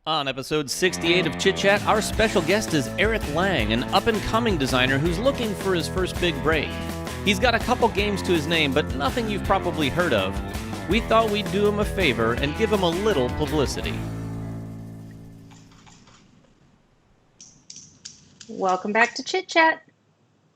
On episode 68 of Chit Chat, our special guest is Eric Lang, an up-and-coming designer who's looking for his first big break. He's got a couple games to his name, but nothing you've probably heard of. We thought we'd do him a favor and give him a little publicity. Welcome back to Chit Chat.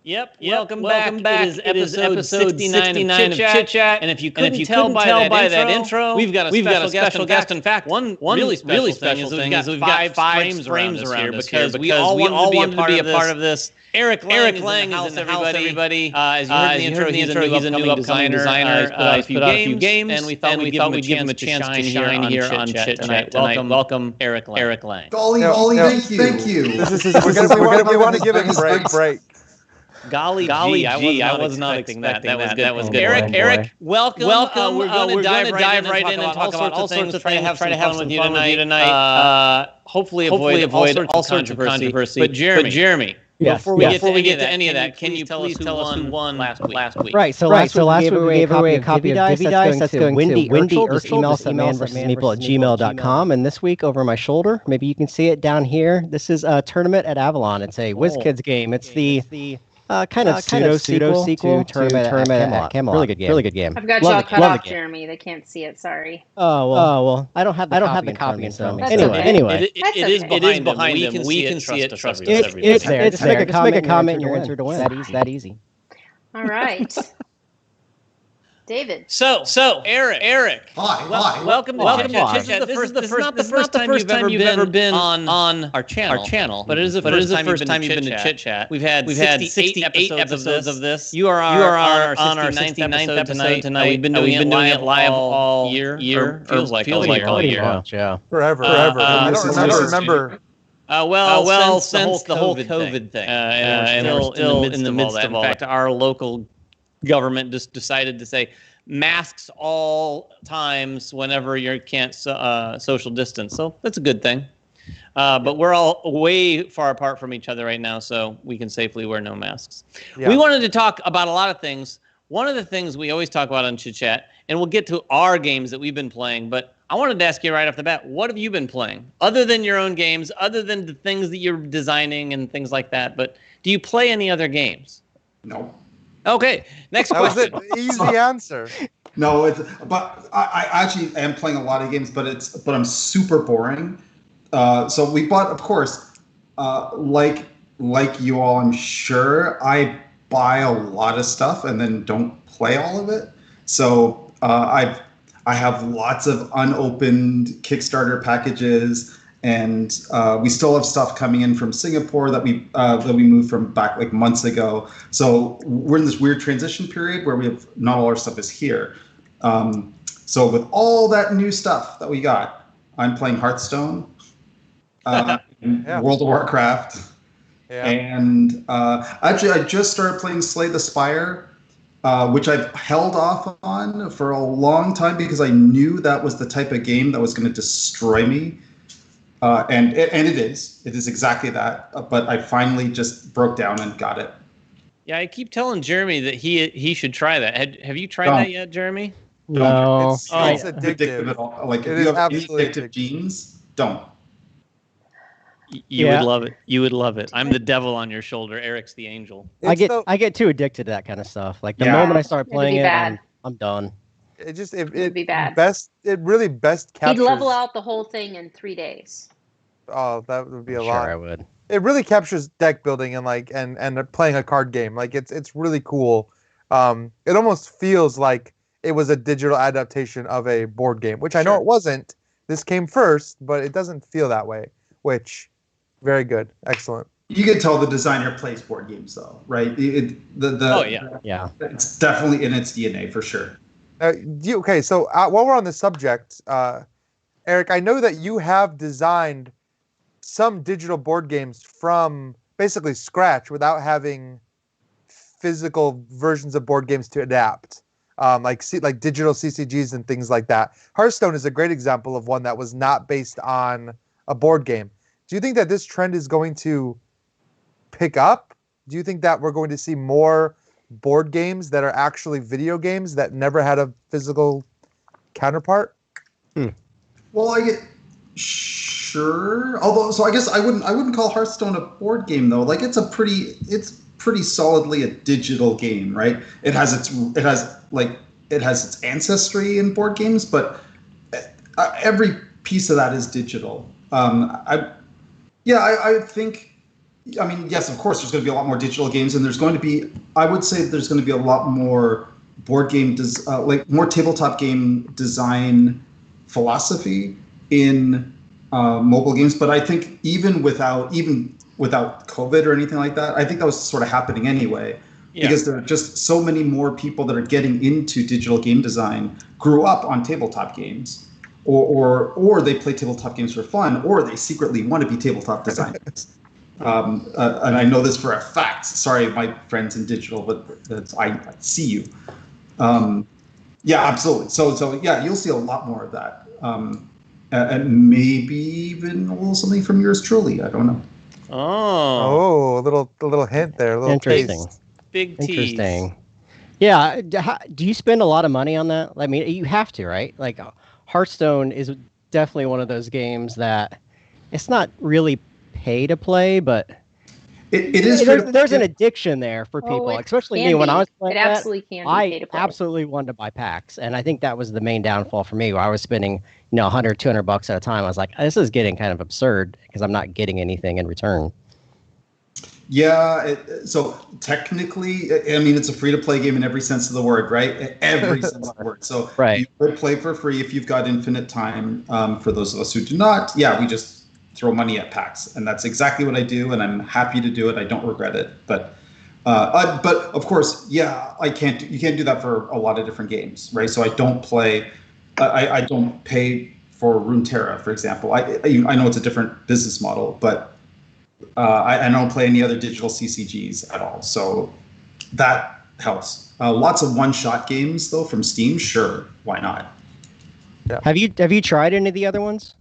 Yep. Welcome back. It is episode 69 of Chit Chat. And if you couldn't tell by that intro, we've got a special guest. In fact, one really special thing is we've got five frames around us because we all wanted to be a part of this. Eric Lang is in the house, everybody. As you heard in the intro, he's a new upcoming designer. He's put out a few games, and we thought we'd give him a chance to shine here on Chit Chat tonight. Welcome, Eric Lang. Golly, thank you. We want to give him a break. Golly gee, I was not expecting that. That was good. Eric, welcome. We're going to dive right in and talk about all sorts of things. Try to have some fun with you tonight. Hopefully avoid all sorts of controversy. But Jeremy, before we get to any of that, can you please tell us who won last week? Right. So last week we gave away a copy of Divvy Dice. That's going to Wendy Urschel. Just email us at manversusmeeple@gmail.com. And this week, over my shoulder, maybe you can see it down here. This is a tournament at Avalon. It's a WizKids game. It's the kind of pseudo sequel to Tournament at Camelot. Really good game. I've got y'all cut off, Jeremy. They can't see it. Sorry. Oh well. I don't have the copy in front of me. Anyway, it is behind him. We can see it. Trust us. It's there. Just make a comment and you're entered to win. That easy. All right. David. So Eric. Hi. Welcome to Chit Chat. This is not the first time you've ever been on our channel. But it is the first time you've been to Chit Chat. We've had 68 episodes of this. You are on our 69th episode tonight. We've been doing it live all year. Feels like all year. Yeah. Forever. I don't remember. Since the whole COVID thing, and we're still in the midst of all that. In fact, our local government just decided to say masks all times whenever you can't social distance. So that's a good thing. But we're all way far apart from each other right now, so we can safely wear no masks. Yeah. We wanted to talk about a lot of things. One of the things we always talk about on Chit Chat, and we'll get to our games that we've been playing, but I wanted to ask you right off the bat, what have you been playing? Other than your own games, other than the things that you're designing and things like that, but do you play any other games? No. Okay, next question. That was an easy answer. No, but I actually am playing a lot of games, but I'm super boring. So we bought, of course, like you all, I'm sure, I buy a lot of stuff and then don't play all of it. So I have lots of unopened Kickstarter packages. And we still have stuff coming in from Singapore that we moved from back like months ago. So we're in this weird transition period where we have not all our stuff is here. So with all that new stuff that we got, I'm playing Hearthstone, World of Warcraft, and actually I just started playing Slay the Spire, which I've held off on for a long time because I knew that was the type of game that was going to destroy me. And it is exactly that. But I finally just broke down and got it. Yeah, I keep telling Jeremy that he should try that. Have you tried that yet, Jeremy? No. It's addictive. At all. Like if you have addictive genes, don't. You would love it. You would love it. I'm the devil on your shoulder. Eric's the angel. I get too addicted to that kind of stuff. Like the moment I start playing it, I'm done. It would be bad. It really best captures. He'd level out the whole thing in 3 days. Oh, that would be a lot. Sure, I would. It really captures deck building and playing a card game. Like it's really cool. It almost feels like it was a digital adaptation of a board game, which I know it wasn't. This came first, but it doesn't feel that way. Which, very good, excellent. You can tell the designer plays board games, though, right? Yeah. It's definitely in its DNA for sure. Okay, so while we're on the subject, Eric, I know that you have designed some digital board games from basically scratch without having physical versions of board games to adapt, like digital CCGs and things like that. Hearthstone is a great example of one that was not based on a board game. Do you think that this trend is going to pick up? Do you think that we're going to see more board games that are actually video games that never had a physical counterpart? Well, sure. Although, so I guess I wouldn't call Hearthstone a board game though. Like it's pretty solidly a digital game, right? It has its ancestry in board games, but every piece of that is digital. I think. I mean, yes, of course, there's going to be a lot more digital games, and I would say there's going to be a lot more board game, more tabletop game design philosophy in mobile games. But I think even without COVID or anything like that, I think that was sort of happening anyway. Yeah. Because there are just so many more people that are getting into digital game design, grew up on tabletop games, or they play tabletop games for fun, or they secretly want to be tabletop designers. And I know this for a fact. Sorry, my friends in digital, but I see you. Yeah, absolutely. So yeah, you'll see a lot more of that, and maybe even a little something from yours truly. I don't know. Oh, a little hint there. A little interesting. Taste. Big tease. Interesting. Yeah. Do you spend a lot of money on that? I mean, you have to, right? Like Hearthstone is definitely one of those games that it's not really pay to play, but it is. There's an addiction there for people, especially me. When I was playing it absolutely can be pay to play. I absolutely wanted to buy packs, and I think that was the main downfall for me, where I was spending $100, $200 at a time. I was like, this is getting kind of absurd because I'm not getting anything in return. Yeah, so technically, I mean, it's a free-to-play game in every sense of the word, right? Every sense of the word. So right. You could play for free if you've got infinite time. For those of us who do not, we just throw money at packs, and that's exactly what I do, and I'm happy to do it. I don't regret it, but of course, you can't do that for a lot of different games, right? So I don't play, I don't pay for Runeterra, for example. I know it's a different business model, but I don't play any other digital CCGs at all, so that helps. Lots of one-shot games though from Steam, sure, why not? Yeah. Have you tried any of the other ones?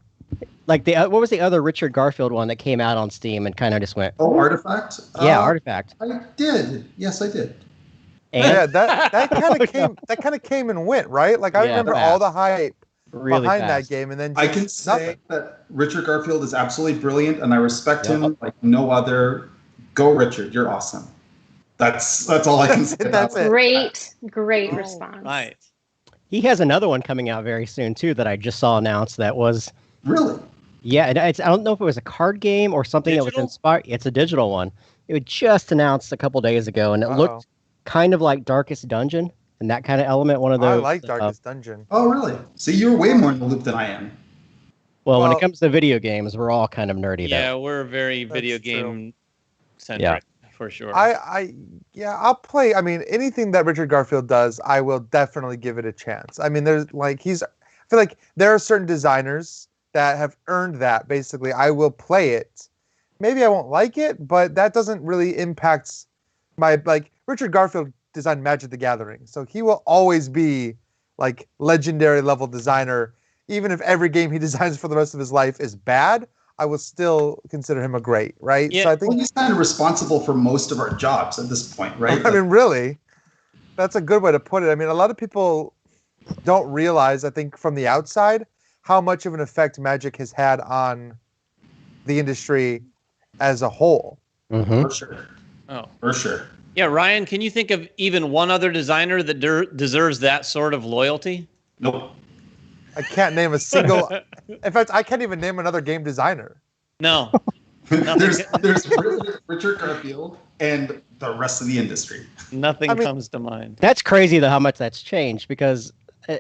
Like what was the other Richard Garfield one that came out on Steam and kind of just went? Oh, Artifact. Yeah, Artifact. I did. Yes, I did. And yeah, that kind of came and went, right? Like I remember all the hype behind that game, and then I can say that Richard Garfield is absolutely brilliant, and I respect him like no other. Go, Richard! You're awesome. That's all I can say. That's great response. Right. He has another one coming out very soon too that I just saw announced. That was really. Yeah, I don't know if it was a card game or something that was inspired. It's a digital one. It was just announced a couple days ago, and it looked kind of like Darkest Dungeon and that kind of element. One of those. I like Darkest Dungeon. Oh, really? See, you're way more in the loop than I am. Well, when it comes to video games, we're all kind of nerdy. Yeah, we're very video game centric for sure. I'll play. I mean, anything that Richard Garfield does, I will definitely give it a chance. I mean, I feel like there are certain designers that have earned that. Basically, I will play it. Maybe I won't like it, but that doesn't really impact my Richard Garfield designed Magic the Gathering, so he will always be like legendary level designer. Even if every game he designs for the rest of his life is bad, I will still consider him a great, right? Yeah. So I think he's kind of responsible for most of our jobs at this point, right? I mean, really, that's a good way to put it. I mean, a lot of people don't realize, I think, from the outside, how much of an effect Magic has had on the industry as a whole. Mm-hmm. For sure. Oh, for sure. Yeah, Ryan, can you think of even one other designer that deserves that sort of loyalty? Nope. I can't name a single. In fact, I can't even name another game designer. No. there's Richard Garfield and the rest of the industry. Nothing comes to mind. That's crazy, though, how much that's changed, because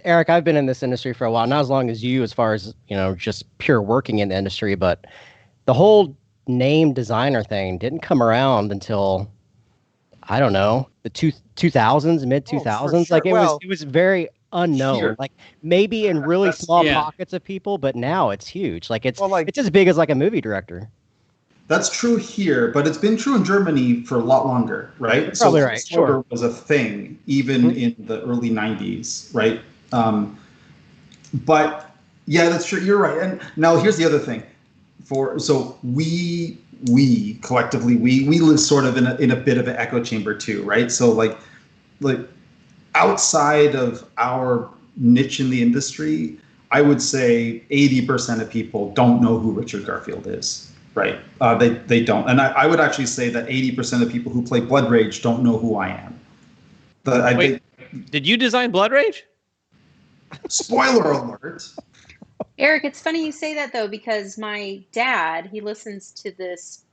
Eric, I've been in this industry for a while, not as long as you, as far as just pure working in the industry, but the whole name designer thing didn't come around until, I don't know, the 2000s, mid 2000s. Sure. Like it was very unknown. Here. Like maybe in really small pockets of people, but now it's huge. Like it's as big as like a movie director. That's true here, but it's been true in Germany for a lot longer, right? You're probably right. Sure. Was a thing even in the early 90s, right? But yeah, that's true. You're right. And now here's the other thing. We collectively we live sort of in a bit of an echo chamber too, right? So like outside of our niche in the industry, I would say 80% of people don't know who Richard Garfield is, right? They don't. And I would actually say that 80% of people who play Blood Rage don't know who I am. Did you design Blood Rage? Spoiler alert. Eric, it's funny you say that, though, because my dad, he listens to this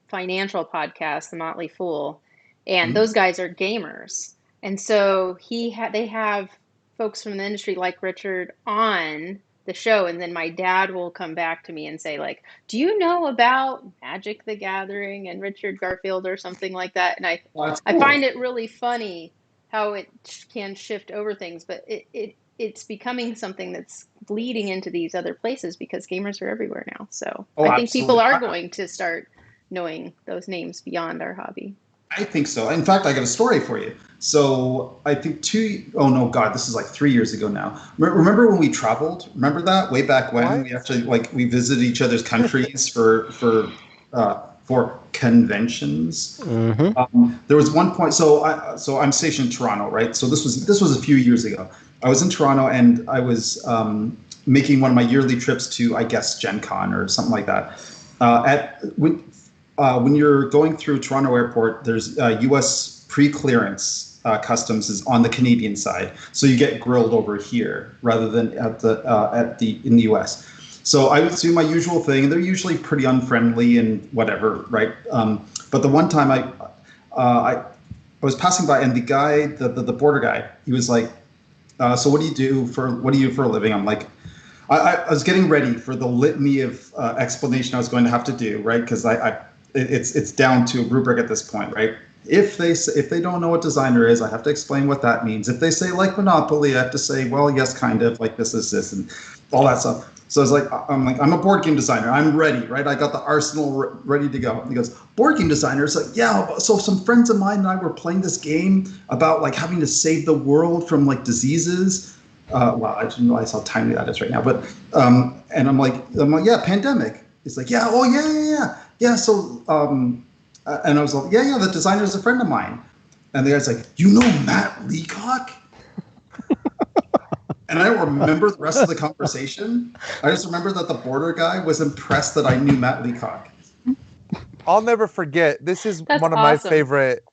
financial podcast, The Motley Fool, and those guys are gamers. And so they have folks from the industry like Richard on the show, and then my dad will come back to me and say, like, do you know about Magic the Gathering and Richard Garfield or something like that? And I find it really funny how it can shift over things, but it's becoming something that's bleeding into these other places because gamers are everywhere now. So I think people are going to start knowing those names beyond our hobby. I think so. In fact, I got a story for you. So I think this is like 3 years ago now. Remember when we traveled? Remember that way back when we actually we visited each other's countries for conventions. Mm-hmm. There was one point. So I'm stationed in Toronto, right? So this was a few years ago. I was in Toronto and I was making one of my yearly trips to, I guess, Gen Con or something like that. When you're going through Toronto Airport, there's U.S. pre-clearance customs is on the Canadian side, so you get grilled over here rather than in the U.S. So I would do my usual thing, and they're usually pretty unfriendly and whatever, right? But the one time I was passing by, and the guy, the border guy, he was like, "So what do you do for a living?" I'm like, I was getting ready for the litany of explanation I was going to have to do, right? Because it's down to a rubric at this point, right? If they don't know what designer is, I have to explain what that means. If they say like Monopoly, I have to say, well, yes, kind of, like this is this and all that stuff. So I'm a board game designer. I'm ready, right? I got the arsenal ready to go. And he goes, board game designer? It's like, yeah. So some friends of mine and I were playing this game about like having to save the world from like diseases. Wow, I didn't realize how timely that is right now. But and I'm like, yeah, pandemic. It's like, yeah, oh yeah. So and I was like, yeah, the designer is a friend of mine. And the guy's like, you know Matt Leacock? And I don't remember the rest of the conversation. I just remember that the border guy was impressed that I knew Matt Leacock. I'll never forget. This is one of my favorite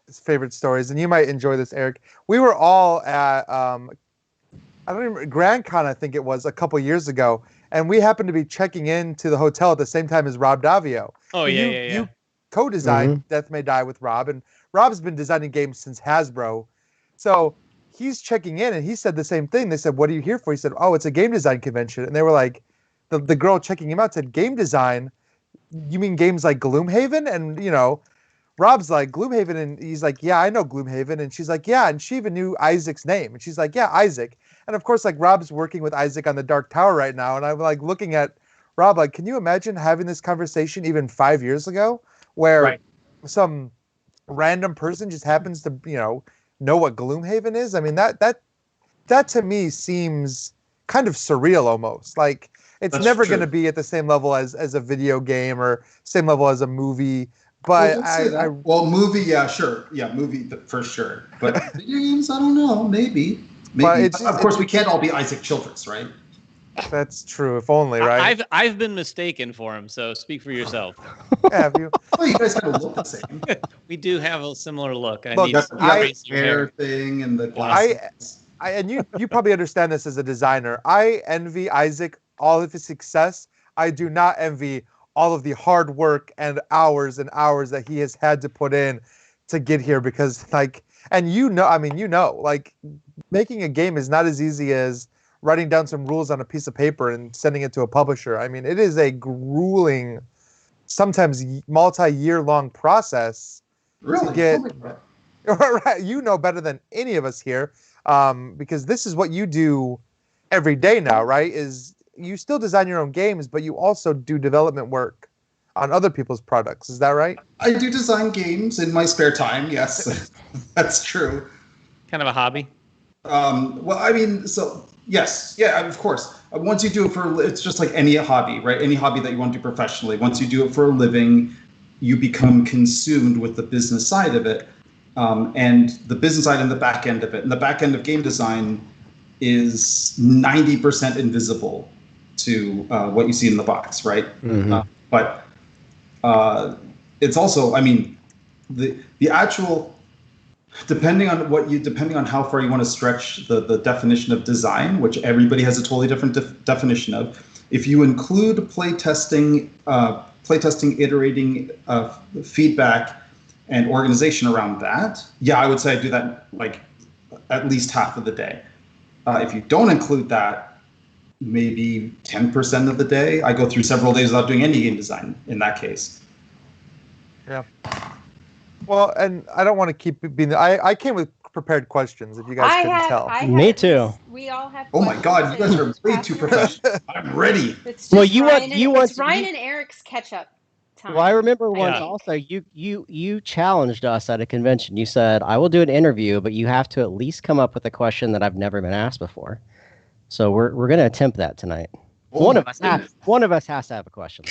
stories, and you might enjoy this, Eric. We were all at Grand Con, I think it was, a couple years ago, and we happened to be checking into the hotel at the same time as Rob Davio. Oh, yeah. You co-designed Death May Die with Rob, and Rob's been designing games since Hasbro. So he's checking in, and he said the same thing. They said, what are you here for? He said, oh, it's a game design convention. And they were like, the girl checking him out said, game design? You mean games like Gloomhaven? And, Rob's like, Gloomhaven? And he's like, yeah, I know Gloomhaven. And she's like, yeah. And she even knew Isaac's name. And she's like, yeah, Isaac. And of course, like, Rob's working with Isaac on the Dark Tower right now. And I'm like looking at Rob, like, can you imagine having this conversation even 5 years ago where some random person just happens to, know what Gloomhaven is? I mean, that to me seems kind of surreal almost. Like, it's never going to be at the same level as a video game or same level as a movie. But movie, yeah, sure. Yeah, movie for sure. But video games, I don't know, maybe. But of course, we can't all be Isaac Childress, right? That's true. If only, right? I've been mistaken for him, so speak for yourself. Have you? Well, you guys have a look the same. We do have a similar look. The hair thing and the glasses. And you probably understand this as a designer. I envy Isaac all of his success. I do not envy all of the hard work and hours that he has had to put in to get here, because like, and like, making a game is not as easy as writing down some rules on a piece of paper and sending it to a publisher. I mean, it is a grueling, sometimes multi-year long process to get. Right, you know better than any of us here, because this is what you do every day now, right? Is you still design your own games, but you also do development work on other people's products. Is that right? I do design games in my spare time. Yes, that's true. Kind of a hobby. Well, I mean, so yes, yeah, of course. Once you do it it's just like any hobby, right? Any hobby that you want to do professionally. Once you do it for a living, you become consumed with the business side of it, and the business side and the back end of it. And the back end of game design is 90% invisible to what you see in the box, right? Mm-hmm. But it's also, I mean, the actual, depending on how far you want to stretch the definition of design, which everybody has a totally different definition of. If you include playtesting, iterating, feedback, and organization around that, yeah, I would say I do that like at least half of the day. If you don't include that, maybe 10% of the day. I go through several days without doing any game design in that case. Yeah. Well, and I don't want to keep being. I came with prepared questions. If you guys couldn't tell. Me too. We all have. Oh my God, you guys are way too professional. I'm ready. It's just Ryan and Eric's catch-up time. Well, I remember once also you challenged us at a convention. You said, "I will do an interview, but you have to at least come up with a question that I've never been asked before." So we're going to attempt that tonight. One of us has to have a question.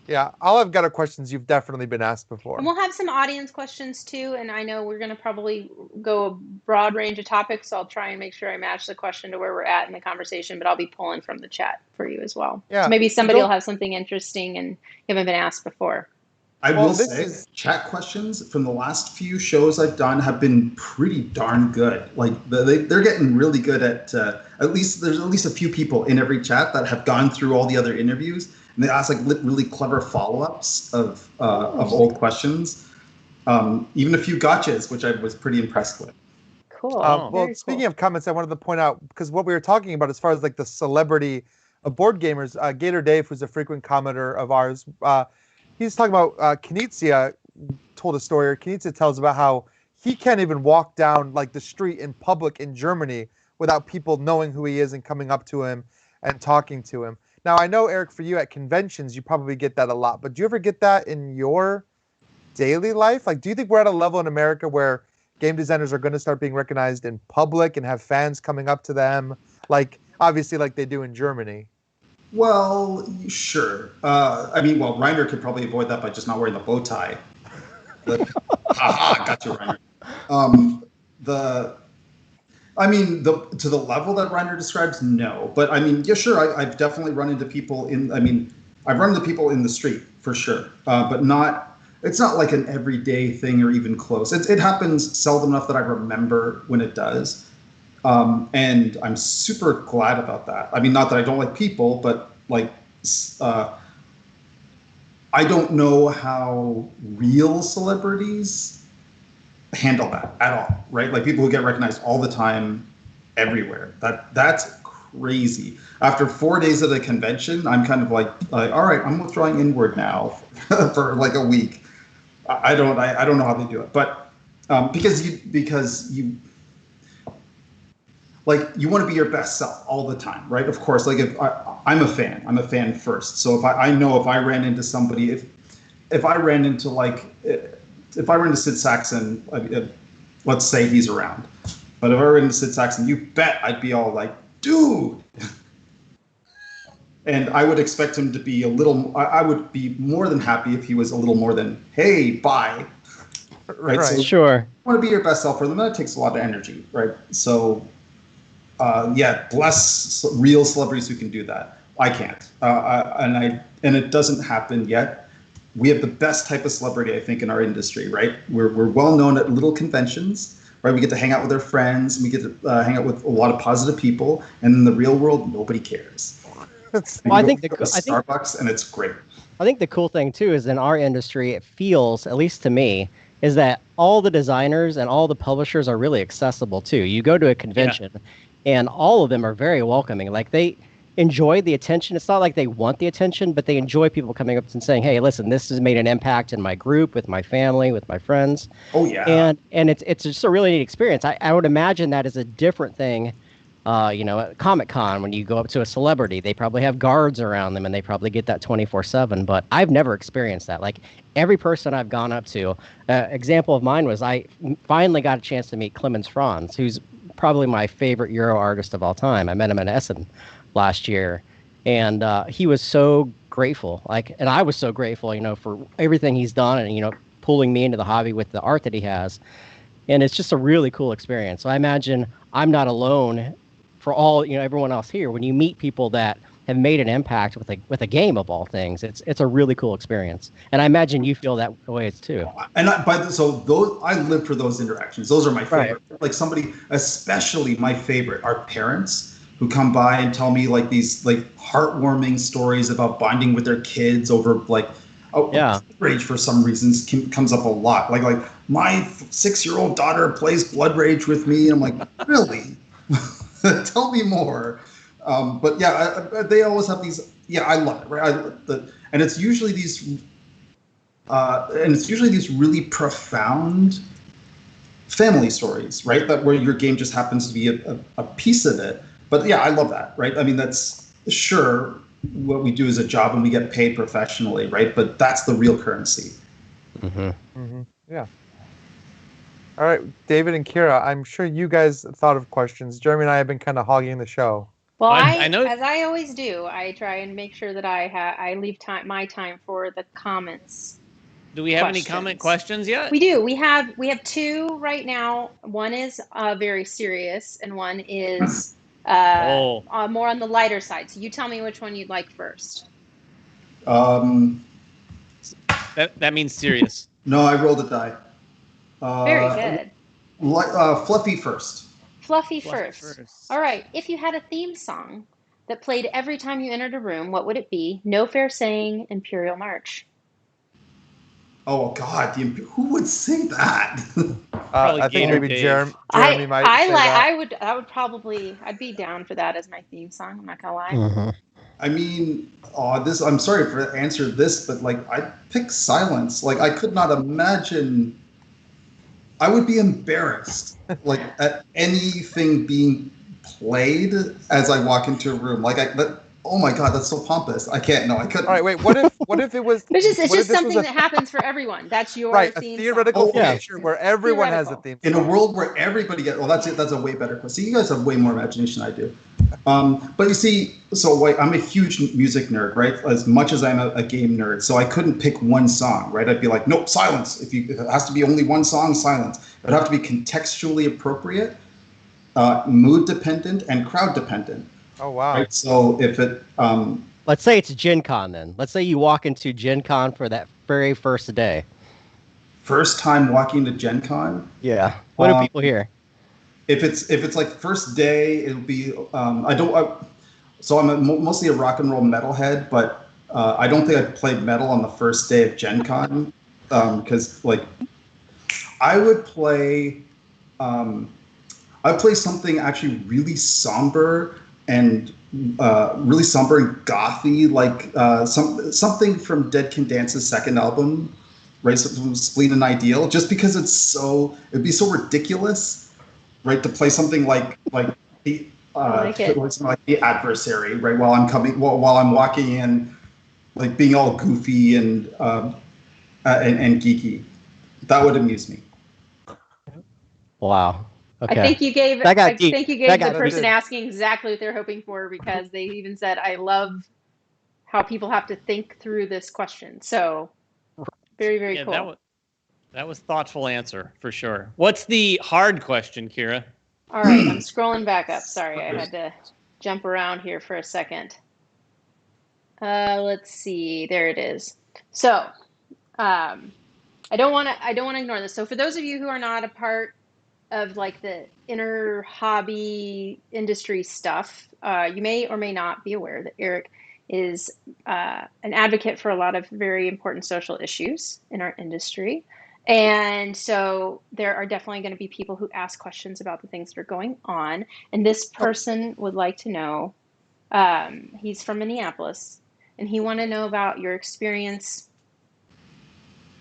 Yeah, all I've got are questions you've definitely been asked before. And we'll have some audience questions too. And I know we're going to probably go a broad range of topics. So I'll try and make sure I match the question to where we're at in the conversation, but I'll be pulling from the chat for you as well. Yeah. So maybe somebody will have something interesting and you haven't been asked before. I will say, chat questions from the last few shows I've done have been pretty darn good. Like they're getting really good at least there's at least a few people in every chat that have gone through all the other interviews. And they ask like really clever follow-ups of old questions, even a few gotchas, which I was pretty impressed with. Cool. Well, speaking of comments, I wanted to point out, because what we were talking about as far as like the celebrity of board gamers, Gator Dave, who's a frequent commenter of ours, he's talking about Knizia told a story, or Knizia tells about how he can't even walk down like the street in public in Germany without people knowing who he is and coming up to him and talking to him. Now, I know, Eric, for you at conventions, you probably get that a lot, but do you ever get that in your daily life? Like, do you think we're at a level in America where game designers are going to start being recognized in public and have fans coming up to them, like, obviously, like they do in Germany? Well, sure. I mean, well, Reiner could probably avoid that by just not wearing the bow tie. Haha, got you, Reiner. To the level that Reiner describes, no. But I mean, yeah, sure. I've definitely run into people I've run into people in the street for sure. But it's not like an everyday thing or even close. It happens seldom enough that I remember when it does. And I'm super glad about that. I mean, not that I don't like people, but like, I don't know how real celebrities handle that at all, right? Like people who get recognized all the time, everywhere. That's crazy. After 4 days at a convention, I'm kind of like, all right, I'm withdrawing inward now for like a week. I don't know how they do it, but because you like you want to be your best self all the time, right? Of course, like if I'm a fan first. So if I know if I ran into somebody, if I ran into Sid Saxon, let's say he's around, but if I ran into Sid Saxon, you bet I'd be all like, dude. And I would expect him to be I would be more than happy if he was a little more than, hey, bye. Right? So sure. You want to be your best self for them. That takes a lot of energy, right? So, bless real celebrities who can do that. I can't. And it doesn't happen yet. We have the best type of celebrity, I think, in our industry, right? We're well known at little conventions, right? We get to hang out with our friends, and we get to hang out with a lot of positive people, and in the real world, nobody cares. Well, I think Starbucks, and it's great. I think the cool thing too is in our industry, it feels, at least to me, is that all the designers and all the publishers are really accessible too. You go to a convention, and all of them are very welcoming. Like they enjoy the attention. It's not like they want the attention, but they enjoy people coming up and saying, "Hey, listen, this has made an impact in my group, with my family, with my friends." Oh yeah. And it's just a really neat experience. I would imagine that is a different thing. At Comic-Con, when you go up to a celebrity, they probably have guards around them and they probably get that 24/7. But I've never experienced that. Like every person I've gone up to, example of mine was I finally got a chance to meet Clemens Franz, who's probably my favorite Euro artist of all time. I met him in Essen last year, and he was so grateful. And I was so grateful, for everything he's done and, pulling me into the hobby with the art that he has. And it's just a really cool experience. So I imagine I'm not alone for all, everyone else here. When you meet people that have made an impact with a game of all things. It's a really cool experience, and I imagine you feel that way too. And I live for those interactions. Those are my favorite. Right. Like somebody, especially my favorite, are parents who come by and tell me like these like heartwarming stories about bonding with their kids over like. Rage for some reasons comes up a lot. Like my 6-year-old daughter plays Blood Rage with me, and I'm like, really? Tell me more. But yeah, they always have these. Yeah, I love it. Right, and it's usually these. And it's usually these really profound family stories, right? That where your game just happens to be a piece of it. But yeah, I love that, right? I mean, that's sure what we do is a job and we get paid professionally, right? But that's the real currency. Mm-hmm. Mm-hmm. Yeah. All right, David and Kira, I'm sure you guys thought of questions. Jeremy and I have been kind of hogging the show. Well, I know, as I always do, I try and make sure that I leave my time for the comments. Do we have any comment questions yet? We do. We have 2 right now. One is very serious, and one is more on the lighter side. So you tell me which one you'd like first. That means serious. No, I rolled a die. Very good. Fluffy first. Fluffy first. All right. If you had a theme song that played every time you entered a room, what would it be? No Fair Saying, Imperial March. Oh God, who would sing that? I think maybe Jeremy might say that. I'd be down for that as my theme song. I'm not gonna lie. Mm-hmm. I mean, I'm sorry for answer this, but like I'd pick silence. Like I could not imagine. I would be embarrassed, like at anything being played as I walk into a room. Like oh my God, that's so pompous. I can't. No, I couldn't. All right, wait. What if it was? It's just something that happens for everyone. That's your theme a theoretical song. future where everyone has a theme song. In a world where everybody gets. Well, that's it. That's a way better question. See, you guys have way more imagination than I do. But you see, so I'm a huge music nerd, right? As much as I'm a game nerd, so I couldn't pick one song, right? I'd be like, nope, silence. It has to be only one song, silence. It would have to be contextually appropriate, mood dependent, and crowd dependent. Oh wow! Right? So if it, let's say it's Gen Con, then. Let's say you walk into Gen Con for that very first day. First time walking to Gen Con? Yeah. What do people hear? If it's like first day, it'll be so I'm mostly a rock and roll metalhead, but I don't think I'd play metal on the first day of Gen Con because like I would play something actually really somber and gothy, like something from Dead Can Dance's second album, right? So Spleen and Ideal, just because it'd be so ridiculous, right? To play something like the the Adversary, right? While I'm walking in, like being all goofy and geeky, that would amuse me. Wow. Okay. I think you gave the person asking exactly what they're hoping for, because they even said, I love how people have to think through this question. So very, very cool. That was thoughtful answer for sure. What's the hard question, Kira? All right, I'm scrolling back up. Sorry, I had to jump around here for a second. Let's see. There it is. So I don't want to ignore this. So for those of you who are not a part of like the inner hobby industry stuff, you may or may not be aware that Eric is an advocate for a lot of very important social issues in our industry. And so there are definitely going to be people who ask questions about the things that are going on. And this person would like to know, he's from Minneapolis, and he wanted to know about your experience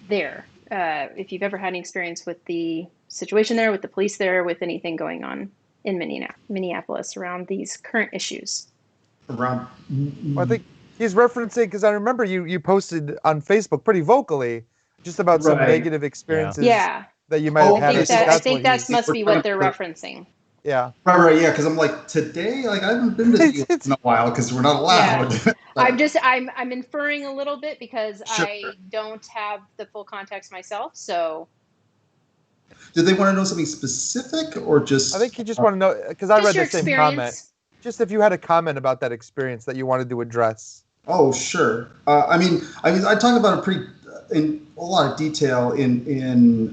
there. If you've ever had any experience with the situation there, with the police there, with anything going on in Minneapolis around these current issues. Well, I think he's referencing, because I remember you posted on Facebook pretty vocally just about some negative experiences that you might have had. I think that must be what they're referencing. Yeah. Right. Yeah, because I'm like, today, like I haven't been to the in a while because we're not allowed. Yeah. I'm inferring a little bit because I don't have the full context myself. So. Did they want to know something specific or just? I think he just want to know, because I read the same comment. Just if you had a comment about that experience that you wanted to address. Oh, sure. I mean, I talk about it in a lot of detail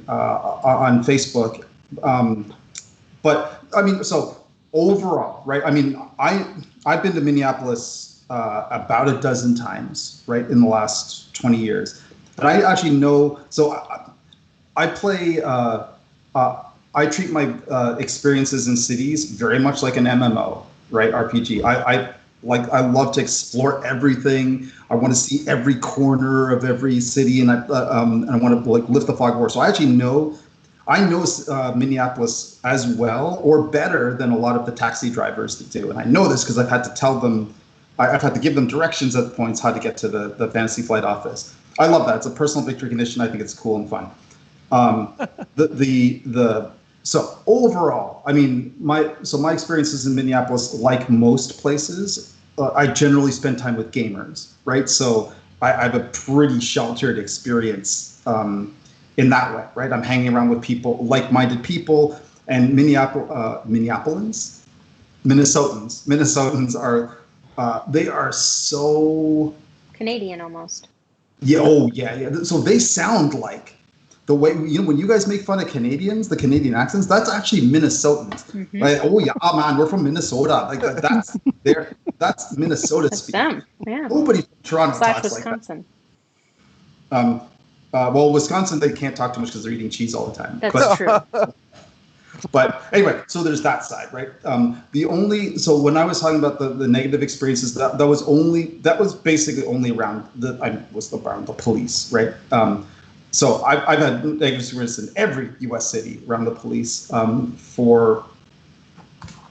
on Facebook. But I mean, so overall, right? I mean, I've been to Minneapolis about a dozen times, right, in the last 20 years, and I actually know. So I play. I treat my experiences in cities very much like an MMO, right? RPG. I love to explore everything. I want to see every corner of every city, and I want to like lift the fog of war. So I actually know. I know Minneapolis as well or better than a lot of the taxi drivers that do. And I know this because I've had to tell them, I've had to give them directions at points how to get to the Fantasy Flight office. I love that. It's a personal victory condition. I think it's cool and fun. So overall, I mean, my experiences in Minneapolis, like most places, I generally spend time with gamers, right? So I have a pretty sheltered experience in that way, right? I'm hanging around with people, like-minded people, and Minneapolians? Minnesotans are, they are so... Canadian almost. Yeah, yeah. So they sound like the way, when you guys make fun of Canadians, the Canadian accents, that's actually Minnesotans. Mm-hmm. Like, oh yeah, man, we're from Minnesota. Like that's Minnesota that's speak. Them, yeah. Nobody from Toronto talks Wisconsin. Like that. Well, Wisconsin, they can't talk too much because they're eating cheese all the time. That's true. But anyway, so there's that side, right? So when I was talking about the negative experiences, that was basically only around the police, right? So I've had negative experiences in every U.S. city around the police for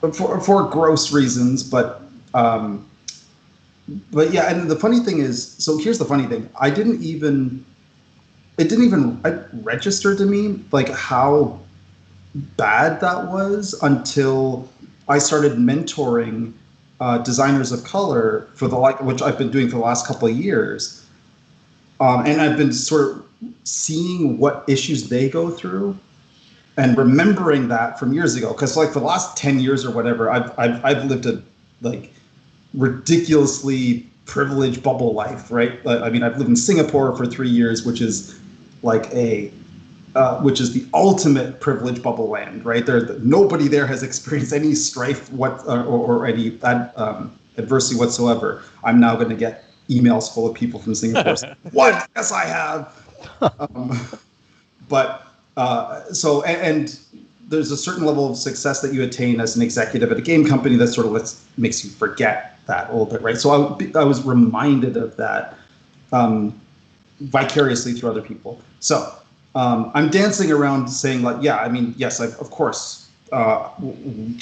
gross reasons, but yeah. And the funny thing is, so here's the funny thing: it didn't even register to me like how bad that was until I started mentoring designers of color which I've been doing for the last couple of years, and I've been sort of seeing what issues they go through and remembering that from years ago, because like for the last 10 years or whatever, I've lived a like ridiculously privileged bubble life, right? I mean, I've lived in Singapore for 3 years, which is like which is the ultimate privileged bubble land, right? Nobody there has experienced any strife or any adversity whatsoever. I'm now going to get emails full of people from Singapore saying, what? Yes, I have. And there's a certain level of success that you attain as an executive at a game company that sort of makes you forget that a little bit, right? So I was reminded of that vicariously through other people. So I'm dancing around saying like, yeah, I mean, yes, of course. When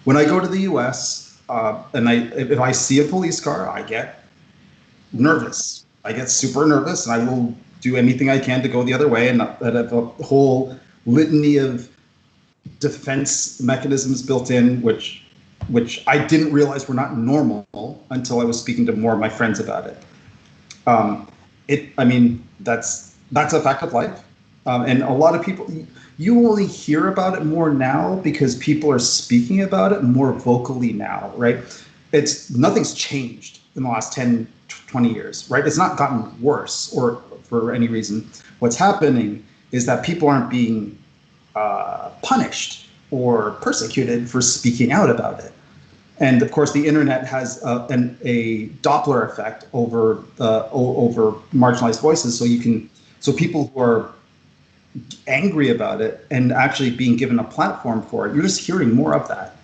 I go to the U.S. And if I see a police car, I get nervous. I get super nervous, and I will do anything I can to go the other way. And that have a whole litany of defense mechanisms built in, which I didn't realize were not normal until I was speaking to more of my friends about it. I mean, that's a fact of life. And a lot of people, you only hear about it more now because people are speaking about it more vocally now, right? Nothing's changed in the last 10, 20 years, right? It's not gotten worse or for any reason. What's happening is that people aren't being punished or persecuted for speaking out about it. And of course, the internet has a Doppler effect over marginalized voices. So people who are angry about it and actually being given a platform for it, you're just hearing more of that.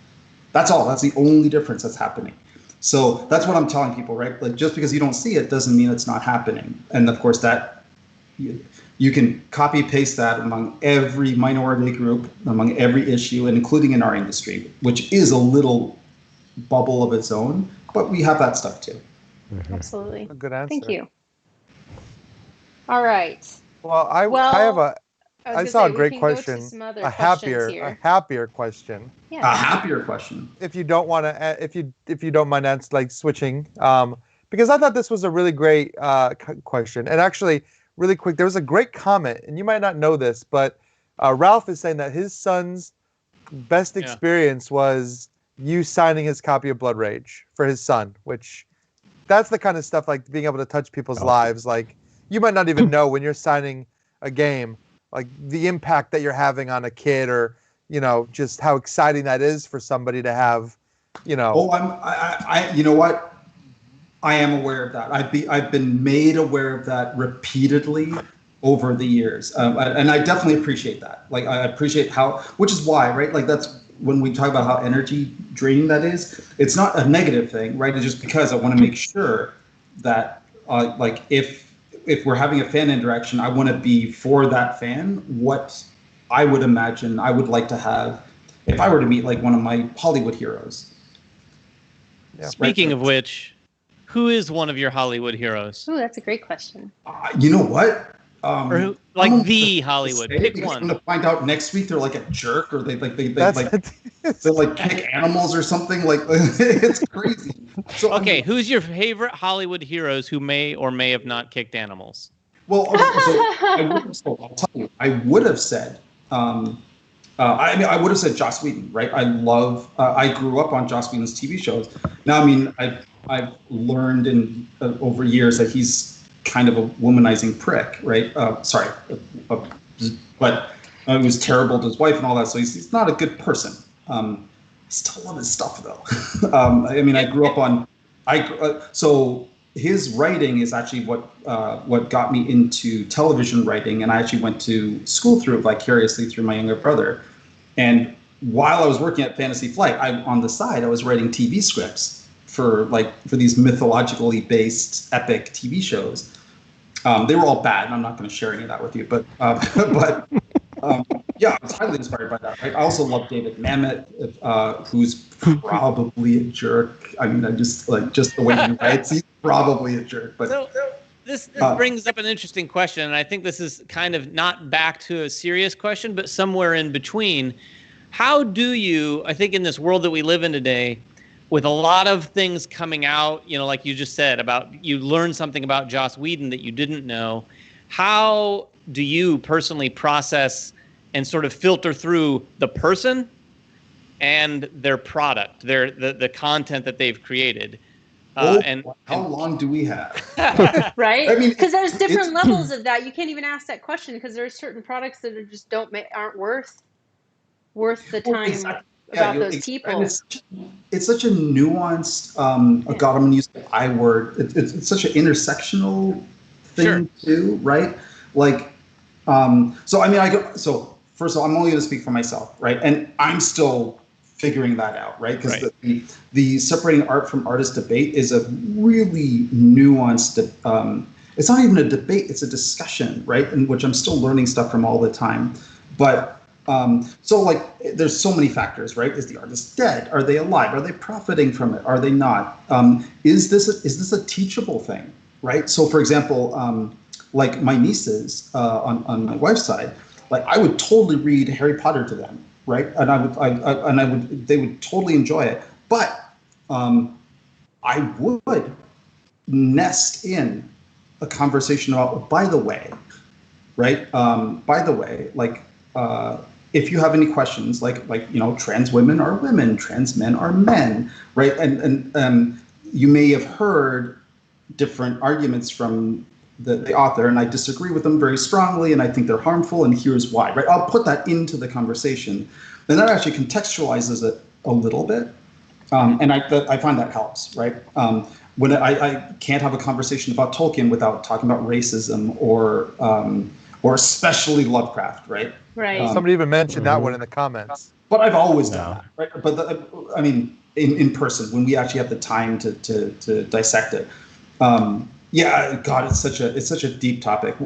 That's all. That's the only difference that's happening. So that's what I'm telling people, right? Like, just because you don't see it doesn't mean it's not happening. And of course, that you can copy paste that among every minority group, among every issue, and including in our industry, which is a little bubble of its own, but we have that stuff too. Mm-hmm. Absolutely. A good answer. Thank you. All right. Well, I saw a great question. A happier question. Yeah. A happier question. If you don't want to, if you don't mind like switching, because I thought this was a really great question. And actually, really quick, there was a great comment, and you might not know this, but Ralph is saying that his son's best experience was you signing his copy of Blood Rage for his son, which that's the kind of stuff like being able to touch people's lives. Like you might not even know when you're signing a game, like the impact that you're having on a kid, or just how exciting that is for somebody to have. You know what? I am aware of that. I've been made aware of that repeatedly over the years, and I definitely appreciate that. Like I appreciate which is why, right? Like that's when we talk about how energy draining that is. It's not a negative thing, right? It's just because I want to make sure that, like if we're having a fan interaction, I want to be for that fan what I would imagine I would like to have if I were to meet like one of my Hollywood heroes. Yeah, Speaking of which, who is one of your Hollywood heroes? Ooh, that's a great question. You know what? Or who, like the Hollywood? Pick one. I'm gonna find out next week. They're like a jerk, or they kick animals or something. Like it's crazy. So, okay, who's your favorite Hollywood heroes who may or may have not kicked animals? Well, I'll tell you. I would have said. I would have said Joss Whedon, right? I grew up on Joss Whedon's TV shows. Now, I mean, I've learned over years that he's kind of a womanizing prick, right? But he was terrible to his wife and all that, so he's not a good person. I still love his stuff, though. I grew up on. So his writing is actually what got me into television writing, and I actually went to school through it vicariously through my younger brother. And while I was working at Fantasy Flight, on the side I was writing TV scripts for these mythologically based epic TV shows. They were all bad, and I'm not going to share any of that with you. But yeah, I was highly inspired by that. Right? I also love David Mamet, who's probably a jerk. I mean, I just the way he writes, he's probably a jerk. But so this brings up an interesting question, and I think this is kind of not back to a serious question, but somewhere in between. How do you, I think in this world that we live in today, with a lot of things coming out, like you just said, about you learned something about Joss Whedon that you didn't know, how do you personally process and sort of filter through the person and their product, the content that they've created? How long do we have? Right? I mean, because there's different levels of that. You can't even ask that question because there are certain products that are just aren't worth the time. Exactly. About those people. It's such a nuanced, God, I'm going to use the I word. It's such an intersectional thing too, right? Like, so first of all, I'm only going to speak for myself, right? And I'm still figuring that out, right? Because the separating art from artist debate is a really nuanced, it's not even a debate, it's a discussion, right? In which I'm still learning stuff from all the time. But there's so many factors, right? Is the artist dead? Are they alive? Are they profiting from it? Are they not? Is this a teachable thing, right? So, for example, like my nieces on my wife's side, like I would totally read Harry Potter to them, right? And they would totally enjoy it. But I would nest in a conversation about, by the way, right? If you have any questions, trans women are women, trans men are men, right? And you may have heard different arguments from the author, and I disagree with them very strongly, and I think they're harmful, and here's why, right? I'll put that into the conversation, and that actually contextualizes it a little bit, and I find that helps, right? When I can't have a conversation about Tolkien without talking about racism or especially Lovecraft, right? Right. Somebody even mentioned that one in the comments. But I've always done that, right? But in person, when we actually have the time to dissect it. God, it's such a deep topic.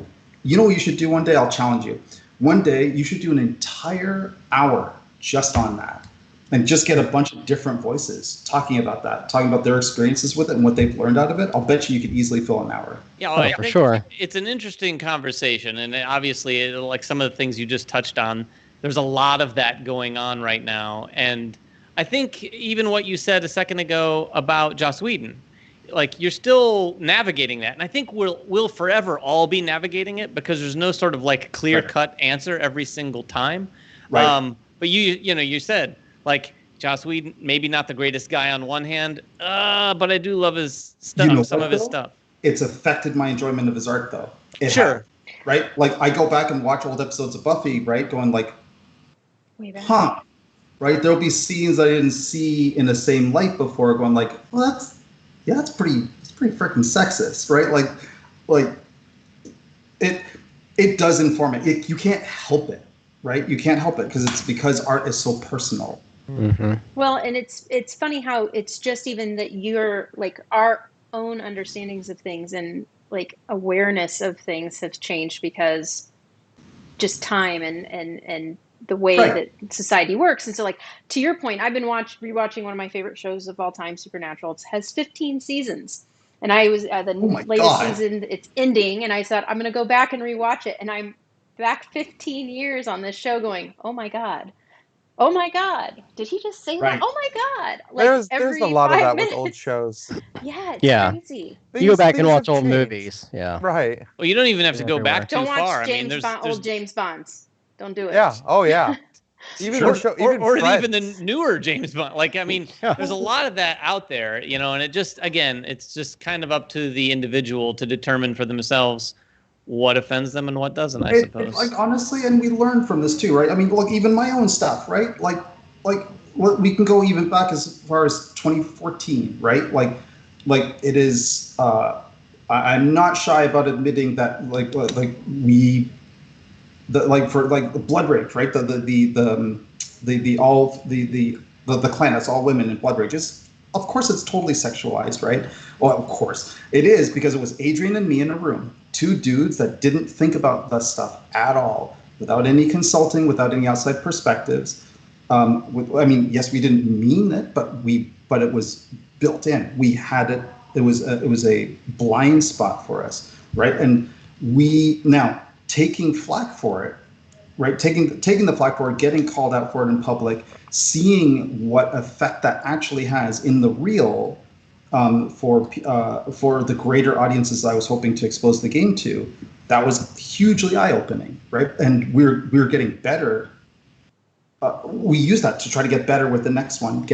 You know what you should do one day? I'll challenge you. One day you should do an entire hour just on that. And just get a bunch of different voices talking about their experiences with it and what they've learned out of it. I'll bet you could easily fill an hour. Yeah, for sure. It's an interesting conversation, and obviously, like some of the things you just touched on, there's a lot of that going on right now. And I think even what you said a second ago about Joss Whedon, like you're still navigating that, and I think we'll forever all be navigating it because there's no sort of like clear-cut answer every single time. Right. But you said. Like Joss Whedon, maybe not the greatest guy on one hand, but I do love his stuff, some of his stuff. It's affected my enjoyment of his art, though. Sure. Right? Like, I go back and watch old episodes of Buffy, right? Going like, huh. Right? There'll be scenes I didn't see in the same light before, going like, well, that's pretty freaking sexist, right? Like it does inform it. You can't help it, right? You can't help it because art is so personal. Mm-hmm. Well, and it's funny how it's just even that you're like our own understandings of things and like awareness of things have changed because just time and the way that society works. And so, like, to your point, I've been rewatching one of my favorite shows of all time, Supernatural. It has 15 seasons. And I was at the latest season, it's ending, and I thought, I'm going to go back and rewatch it. And I'm back 15 years on this show going, oh my God, did he just say that? Oh my God. Like there's a lot of that with old shows. Yeah, it's crazy. You go back and watch old movies. Yeah. Right. Well, you don't even have to go back too far. Don't watch old James Bonds. Don't do it. Yeah. Oh, yeah. Even even the newer James Bond. Like, I mean, there's a lot of that out there, you know, and it's just kind of up to the individual to determine for themselves what offends them and what doesn't, I suppose. Like, honestly, and we learn from this too, right? I mean, look, even my own stuff, right? Like we can go even back as far as 2014, right? Like it is, I'm not shy about admitting that the Blood Rage, right? The clan that's all women in Blood Rage is, of course, it's totally sexualized, right? Well, of course it is, because it was Adrian and me in a room, two dudes that didn't think about that stuff at all, without any consulting, without any outside perspectives. I mean, yes, we didn't mean it, but it was built in. We had it. It was a blind spot for us, right? And we now taking flack for it, right? Taking the flack for it, getting called out for it in public, seeing what effect that actually has in the real for the greater audiences I was hoping to expose the game to. That was hugely eye-opening, right? And we're getting better. We use that to try to get better with the next one,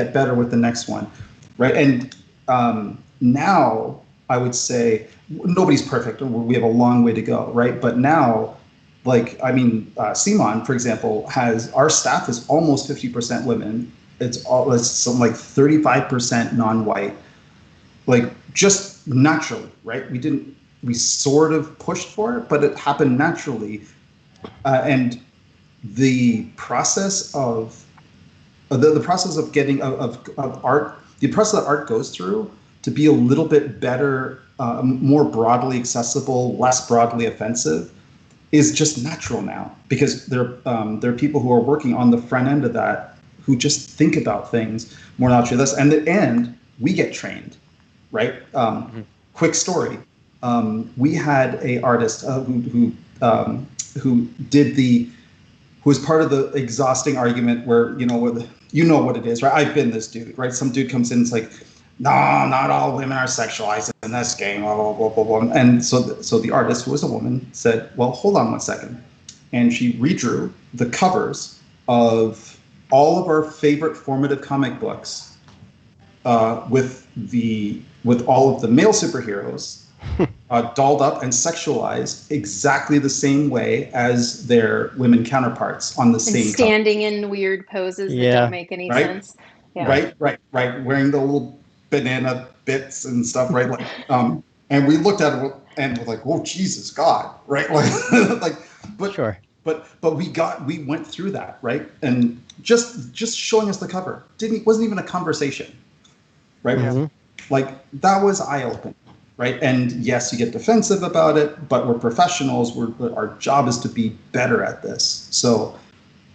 right? And now I would say nobody's perfect. We have a long way to go, right? But now, like, I mean, CMON, for example, our staff is almost 50% women. It's something like 35% non-white, like just naturally, right? We sort of pushed for it, but it happened naturally. And the process of the process of getting of art, the process that art goes through to be a little bit better, more broadly accessible, less broadly offensive, is just natural now, because there are people who are working on the front end of that who just think about things more naturally. And at the end, we get trained, right? Quick story: we had a artist who was part of the exhausting argument where you know what it is, right? I've been this dude, right? Some dude comes in, it's like, no, not all women are sexualized in this game, blah, blah, blah, blah, blah. And so the artist, who was a woman, said, well, hold on one second. And she redrew the covers of all of our favorite formative comic books with all of the male superheroes dolled up and sexualized exactly the same way as their women counterparts on the same standing in weird poses that don't make any sense. Yeah. Right. Wearing the little banana bits and stuff, right? Like, and we looked at it and we're like, "Oh, Jesus God!" Right? But we went through that, right? And just showing us the cover wasn't even a conversation, right? Mm-hmm. Like, that was eye-opening, right? And yes, you get defensive about it, but we're professionals. Our job is to be better at this. So,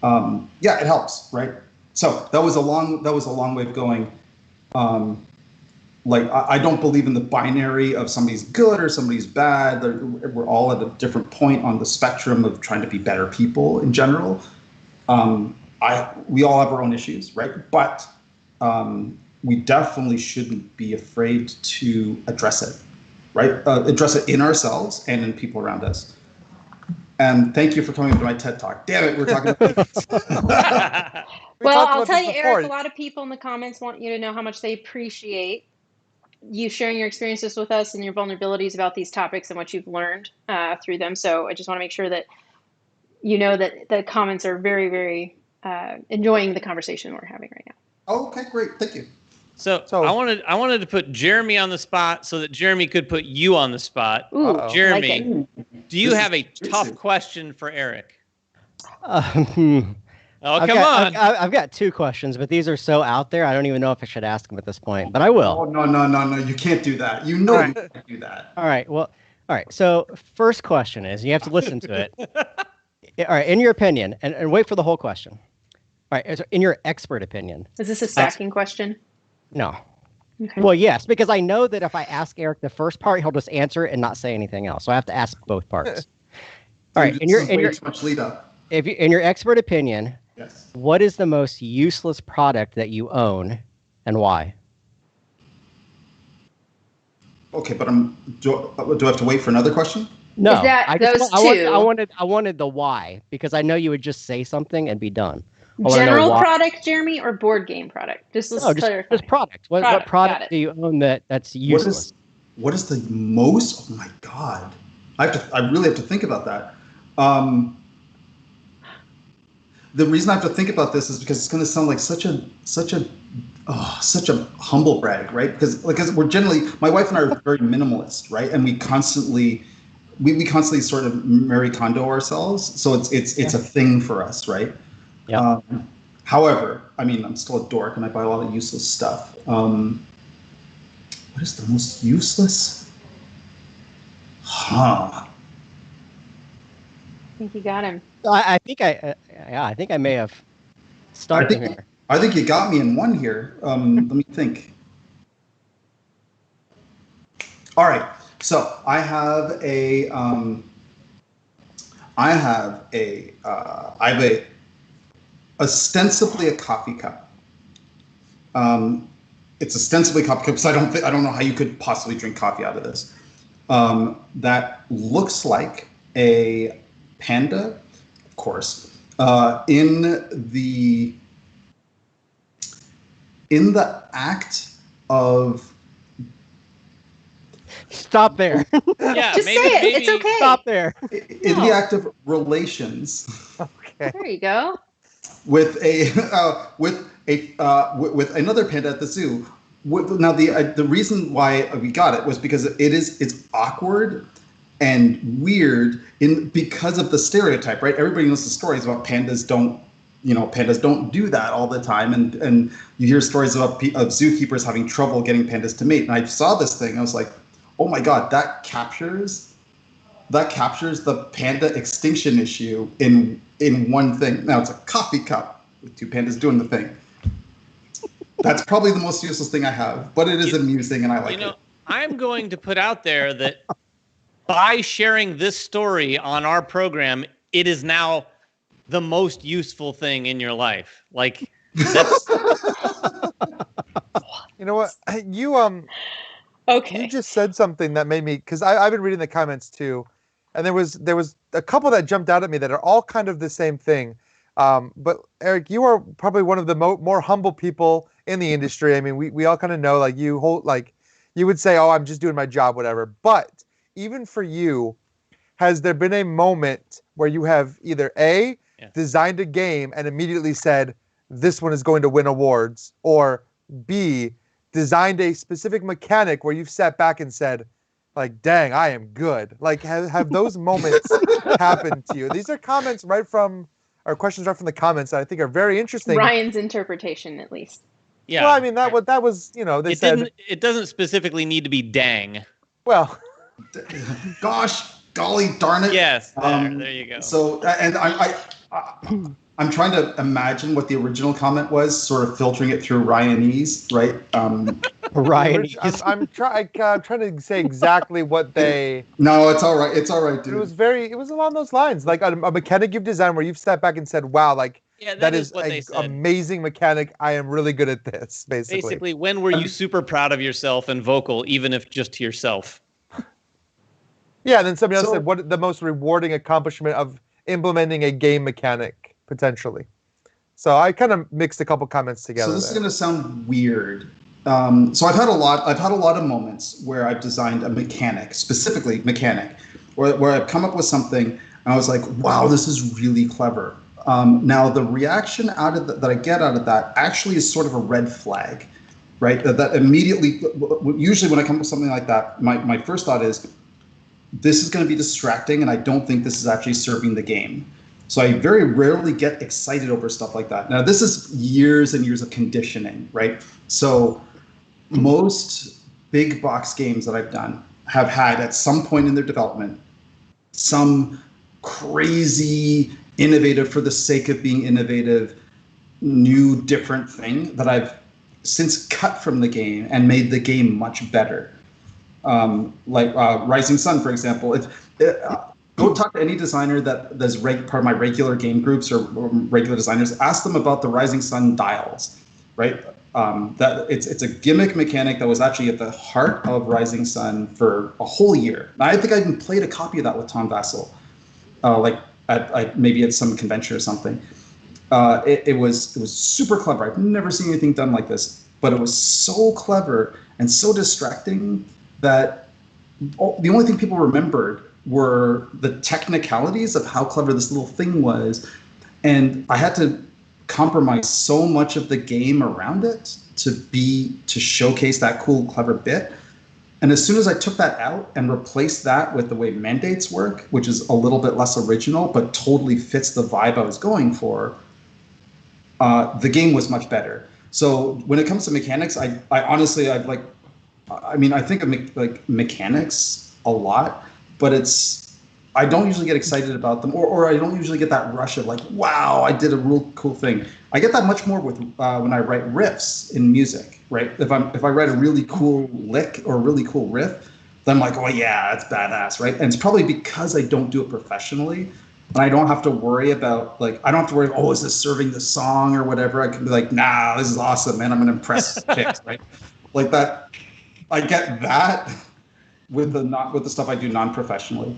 it helps, right? So that was a long way of going. I don't believe in the binary of somebody's good or somebody's bad. We're all at a different point on the spectrum of trying to be better people in general. We all have our own issues, right? But we definitely shouldn't be afraid to address it, right? Address it in ourselves and in people around us. And thank you for coming to my TED Talk. Damn it, we're talking about Well, I'll tell you, Eric, a lot of people in the comments want you to know how much they appreciate you sharing your experiences with us and your vulnerabilities about these topics and what you've learned through them. So I just want to make sure that you know that the comments are very, very enjoying the conversation we're having right now. Oh, okay, great. Thank you. So I wanted to put Jeremy on the spot so that Jeremy could put you on the spot. Ooh, Jeremy, do you have a tough question for Eric? Come on. I've got 2 questions, but these are so out there, I don't even know if I should ask them at this point, but I will. Oh, no. You can't do that. You know you can't do that. All right. So first question is, you have to listen to it. All right. In your opinion, and wait for the whole question. All right. So in your expert opinion. Is this a stacking question? No. Okay. Well, yes, because I know that if I ask Eric the first part, he'll just answer it and not say anything else. So I have to ask both parts. All right. In your expert opinion, yes. What is the most useless product that you own and why? Okay, but do I have to wait for another question? No. Is that I wanted the why, because I know you would just say something and be done. General product, Jeremy, or board game product? Just clarify. Just product. What product do you own that's useless? What is the most? Oh my God! I really have to think about that. The reason I have to think about this is because it's going to sound like such a humble brag, right? Because we're generally, my wife and I are very minimalist, right? And we constantly sort of Marie Kondo ourselves, so it's a thing for us, right? Yeah. However, I mean, I'm still a dork and I buy a lot of useless stuff. What is the most useless? I think you got him. I think I may have stumped him here. I think you got me in one here. Let me think. All right, so I have ostensibly a coffee cup. It's ostensibly a coffee cup because I don't know how you could possibly drink coffee out of this. That looks like a panda, of course, in the act of. Stop there. Yeah, just say it. It's okay. Stop there. In the act of relations. Okay. There you go. With another panda at the zoo. Now the reason why we got it was because it's awkward and weird because of the stereotype, right? Everybody knows the stories about pandas don't do that all the time, and you hear stories of zookeepers having trouble getting pandas to mate. And I saw this thing, I was like, oh my God, that captures the panda extinction issue in one thing. Now it's a coffee cup with 2 pandas doing the thing. That's probably the most useless thing I have, but it is amusing and I like it. I'm going to put out there that by sharing this story on our program, it is now the most useful thing in your life. Like, that's... You know what? Okay. You just said something that made me, because I've been reading the comments too, and there was a couple that jumped out at me that are all kind of the same thing. But Eric, you are probably one of the more humble people in the industry. I mean, we all kind of know, like, you would say, oh, I'm just doing my job, whatever. But even for you, has there been a moment where you have either designed a game and immediately said, this one is going to win awards, or B, designed a specific mechanic where you've sat back and said, like, dang, I am good? Like, have those moments happened to you? These are questions right from the comments that I think are very interesting. Ryan's interpretation, at least. Yeah. Well, I mean, that was, they said... It doesn't specifically need to be dang. Well... Golly darn it. Yes, there you go. So, and I'm trying to imagine what the original comment was, sort of filtering it through Ryanese, right? Ryanese. I'm trying to say exactly what they... No, it's all right. It's all right, dude. It was along those lines. Like a mechanic you've designed where you've sat back and said, wow, like, that is an amazing mechanic. I am really good at this, basically. Basically, when were you super proud of yourself and vocal, even if just to yourself? Yeah, and then somebody else said, what the most rewarding accomplishment of implementing a game mechanic, potentially? So I kind of mixed a couple comments together. So this is going to sound weird. So I've had a lot of moments where I've designed a mechanic, specifically mechanic, where I've come up with something and I was like, wow, this is really clever. Now the reaction that I get out of that actually is sort of a red flag, right? That immediately, usually when I come up with something like that, my first thought is, this is going to be distracting and I don't think this is actually serving the game. So I very rarely get excited over stuff like that. Now, this is years and years of conditioning, right? So most big box games that I've done have had at some point in their development some crazy, innovative for the sake of being innovative, new, different thing that I've since cut from the game and made the game much better. Like Rising Sun, for example. Go talk to any designer that's part of my regular game groups or regular designers. Ask them about the Rising Sun dials, right? That it's a gimmick mechanic that was actually at the heart of Rising Sun for a whole year. I think I even played a copy of that with Tom Vassell, maybe at some convention or something. It was super clever. I've never seen anything done like this, but it was so clever and so distracting that the only thing people remembered were the technicalities of how clever this little thing was. And I had to compromise so much of the game around it to showcase that cool, clever bit. And as soon as I took that out and replaced that with the way mandates work, which is a little bit less original, but totally fits the vibe I was going for, the game was much better. So when it comes to mechanics, I think of mechanics a lot, but I don't usually get excited about them, or I don't usually get that rush of like, wow, I did a real cool thing. I get that much more with when I write riffs in music, right? If I write a really cool lick or a really cool riff, then I'm like, oh yeah, that's badass, right? And it's probably because I don't do it professionally, and I don't have to worry about oh, is this serving the song or whatever? I can be like, nah, this is awesome, man. I'm gonna impress chicks, right? Like that. I get that with the stuff I do non-professionally.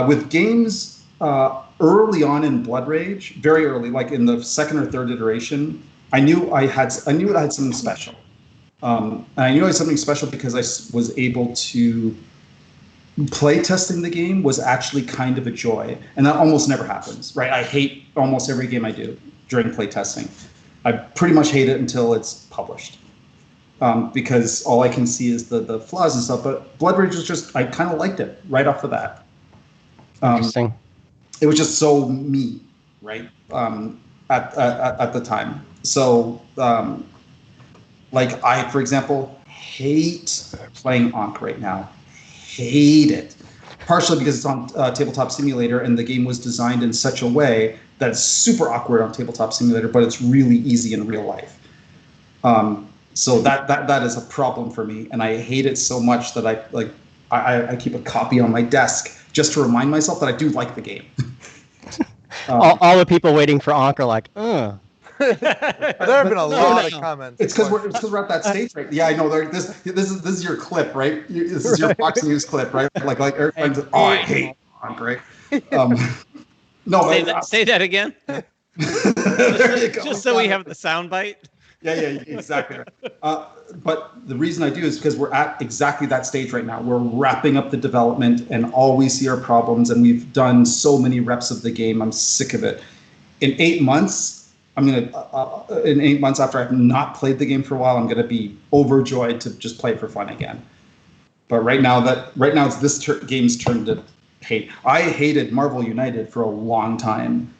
With games early on in Blood Rage, very early, like in the second or third iteration, I knew I had something special. And I knew I had something special because I was able to play testing the game was actually kind of a joy, and that almost never happens, right? I hate almost every game I do during play testing. I pretty much hate it until it's published. Because all I can see is the flaws and stuff. But Blood Rage was just, I kind of liked it right off the bat. Interesting. It was just so me, right? At the time. So, I, for example, hate playing Ankh right now. Hate it. Partially because it's on Tabletop Simulator, and the game was designed in such a way that it's super awkward on Tabletop Simulator, but it's really easy in real life. So that is a problem for me, and I hate it so much that I keep a copy on my desk just to remind myself that I do like the game. All the people waiting for Ankh are like, ugh. There have been a lot of comments. It's because we're at that stage, right? Yeah, I know. This is your clip, right? This is your Fox News clip, right? Like everyone's, I hate Ankh, right? No, say that again. There you go. Just so we have the soundbite. Yeah, exactly. But the reason I do is because we're at exactly that stage right now. We're wrapping up the development, and all we see are problems, and we've done so many reps of the game. I'm sick of it. In 8 months, in 8 months after I've not played the game for a while, I'm gonna be overjoyed to just play it for fun again. But right now it's this game's turn to hate. I hated Marvel United for a long time.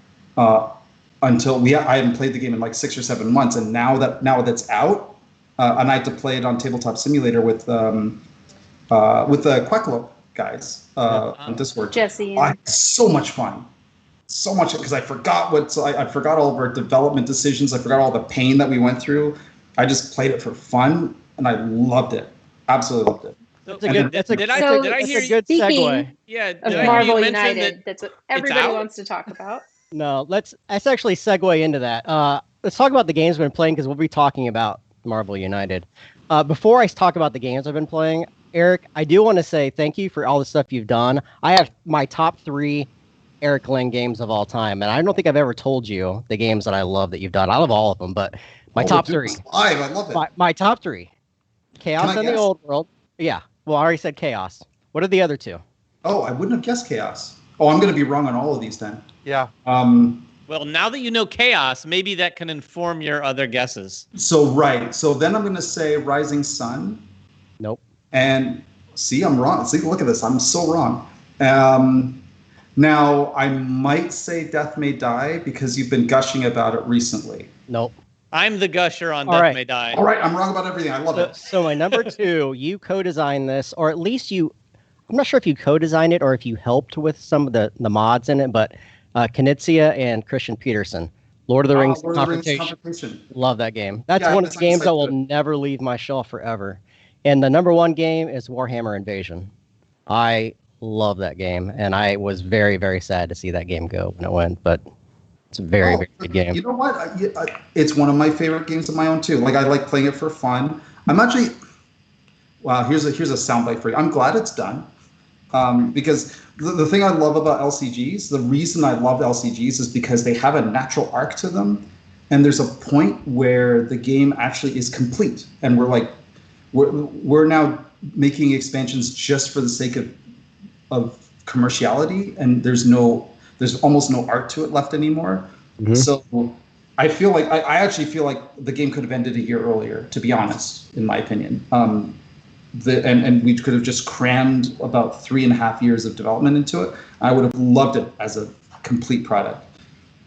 Until I hadn't played the game in like 6 or 7 months, and now that's out, and I had to play it on Tabletop Simulator with the Queklo guys on Discord. Jesse, so much fun, so much, because I forgot I forgot all of our development decisions. I forgot all the pain that we went through. I just played it for fun, and I loved it. Absolutely loved it. Did I hear a good segue? Yeah, of Marvel United. That's what everybody wants to talk about. No, let's actually segue into that. Let's talk about the games we've been playing, because we'll be talking about Marvel United. Before I talk about the games I've been playing, Eric, I do want to say thank you for all the stuff you've done. I have my top 3 Eric Lang games of all time, and I don't think I've ever told you the games that I love that you've done. I love all of them, but my top 3. I love it. My top 3. Chaos and the Old World. Yeah. Well, I already said Chaos. What are the other 2? Oh, I wouldn't have guessed Chaos. Oh, I'm going to be wrong on all of these then. Yeah. Well, now that you know Chaos, maybe that can inform your other guesses. So then I'm going to say Rising Sun. Nope. And see, I'm wrong. See, look at this. I'm so wrong. Now, I might say Death May Die because you've been gushing about it recently. Nope. I'm the gusher on Death May Die. All right, I'm wrong about everything. I love it. So my number 2, you co-designed this, or at least I'm not sure if you co-designed it or if you helped with some of the mods in it, but Knizia and Christian Peterson. Lord of the Rings Confrontation. Love that game. That's one of the games that will never leave my shelf forever. And the number 1 game is Warhammer Invasion. I love that game, and I was very, very sad to see that game go when it went, but it's a very, very good game. You know what? It's one of my favorite games of my own, too. Like, I like playing it for fun. I'm actually... Wow, here's a soundbite for you. I'm glad it's done. Because the thing I love about LCGs, the reason I love LCGs is because they have a natural arc to them, and there's a point where the game actually is complete, and we're now making expansions just for the sake of commerciality, and there's almost no art to it left anymore. Mm-hmm. So I feel like I actually feel like the game could have ended a year earlier, to be honest, in my opinion. And we could have just crammed about 3.5 years of development into it. I would have loved it as a complete product.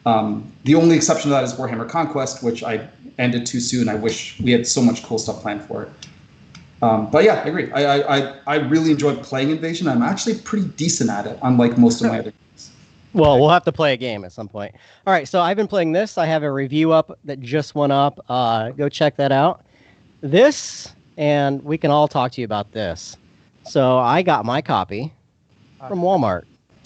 The only exception to that is Warhammer Conquest, which I ended too soon. I wish we had so much cool stuff planned for it. But yeah, I agree. I really enjoyed playing Invasion. I'm actually pretty decent at it, unlike most of my other games. Well, we'll have to play a game at some point. All right, so I've been playing this. I have a review up that just went up. Go check that out. And we can all talk to you about this. So I got my copy from Walmart.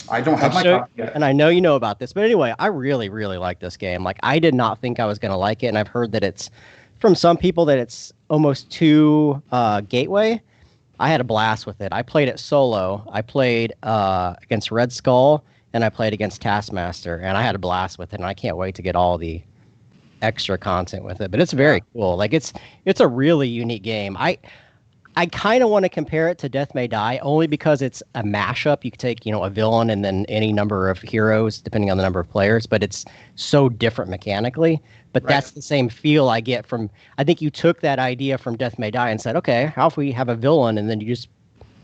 I don't have my copy yet. And I know you know about this. But anyway, I really, really like this game. Like, I did not think I was going to like it. And I've heard that it's, from some people, that it's almost too gateway. I had a blast with it. I played it solo. I played against Red Skull, and I played against Taskmaster. And I had a blast with it. And I can't wait to get all the extra content with it, but it's very cool. Like, it's a really unique game. I kind of want to compare it to Death May Die only because it's a mashup. You could take, a villain and then any number of heroes depending on the number of players, but it's so different mechanically. But that's the same feel I get from, I think you took that idea from Death May Die and said, okay, how if we have a villain and then you just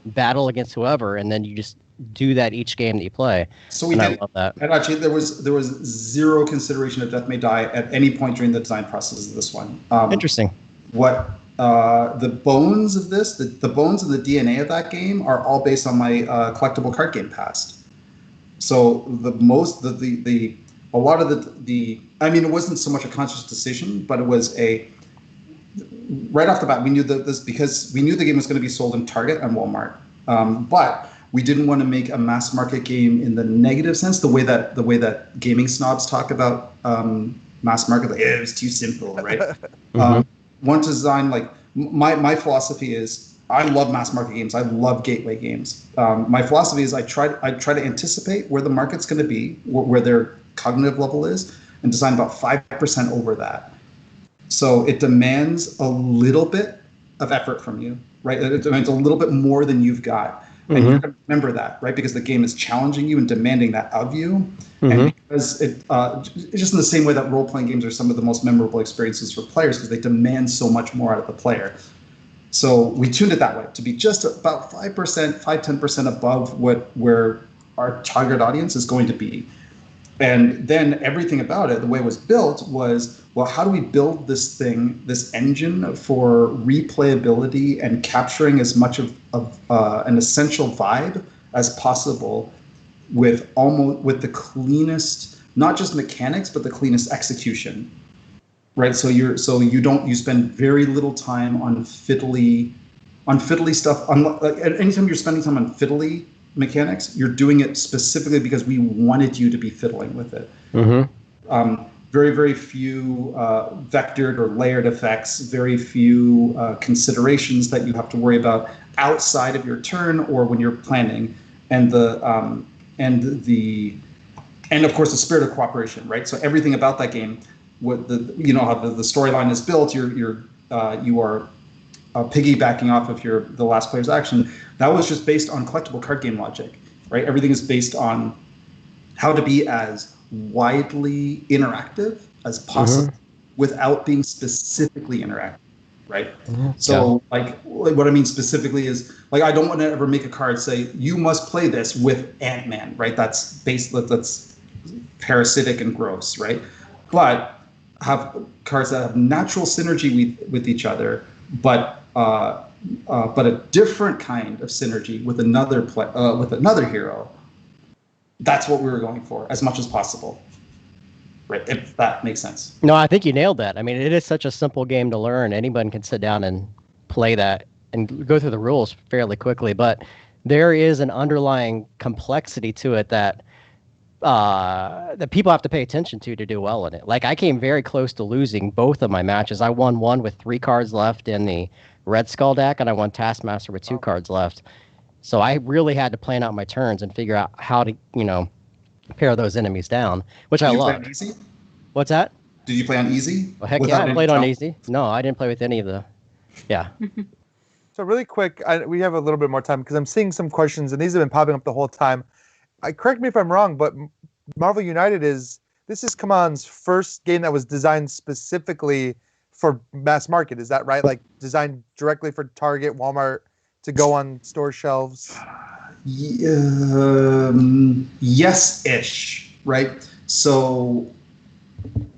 battle against whoever and then you just do that each game that you play. So we did. I love that. And actually, there was zero consideration of Death May Die at any point during the design process of this one. Interesting. What the bones of this, the bones and the DNA of that game are all based on my collectible card game past. So a lot of the I mean, it wasn't so much a conscious decision, but it was right off the bat we knew this because we knew the game was going to be sold in Target and Walmart, but we didn't want to make a mass market game in the negative sense, the way that gaming snobs talk about mass market, like, it was too simple, right? Mm-hmm. Want to design, like, my philosophy is I love mass market games. I love gateway games. My philosophy is I try to anticipate where the market's going to be, where their cognitive level is, and design about 5% over that. So it demands a little bit of effort from you, right? It demands a little bit more than you've got. And you're going to remember that, right? Because the game is challenging you and demanding that of you. Mm-hmm. And because it's just in the same way that role-playing games are some of the most memorable experiences for players because they demand so much more out of the player. So we tuned it that way to be just about 5-10% above where our target audience is going to be. And then everything about it, the way it was built was, well, how do we build this thing, this engine for replayability and capturing as much of an essential vibe as possible with the cleanest, not just mechanics, but the cleanest execution, right? So you spend very little time on fiddly stuff. Anytime you're spending time on fiddly mechanics, you're doing it specifically because we wanted you to be fiddling with it. Mm-hmm. very, very few vectored or layered effects, very few considerations that you have to worry about outside of your turn or when you're planning, and of course the spirit of cooperation, right? So everything about that game, what how the storyline is built, you are piggybacking off of the last player's action. That was just based on collectible card game logic, right? Everything is based on how to be as widely interactive as possible without being specifically interactive, right? So like what I mean specifically is, like, I don't want to ever make a card say you must play this with Ant-Man, right? That's parasitic and gross, right? But have cards that have natural synergy with each other, but a different kind of synergy with another hero. That's what we were going for as much as possible, right? If that makes sense. No, I think you nailed that. I mean, it is such a simple game to learn. Anyone can sit down and play that and go through the rules fairly quickly. But there is an underlying complexity to it that people have to pay attention to do well in it. Like, I came very close to losing both of my matches. I won one with 3 cards left in the Red Skull deck, and I won Taskmaster with 2 cards left. So I really had to plan out my turns and figure out how to, pare those enemies down, which I love. Play on easy? What's that? Did you play on easy? Well, heck yeah, I played on easy. No, I didn't play with any of the. Yeah. So really quick, we have a little bit more time because I'm seeing some questions, and these have been popping up the whole time. Correct me if I'm wrong, but Marvel United this is CMON's first game that was designed specifically for mass market. Is that right? Like, designed directly for Target, Walmart, to go on store shelves? Yes-ish, right? So,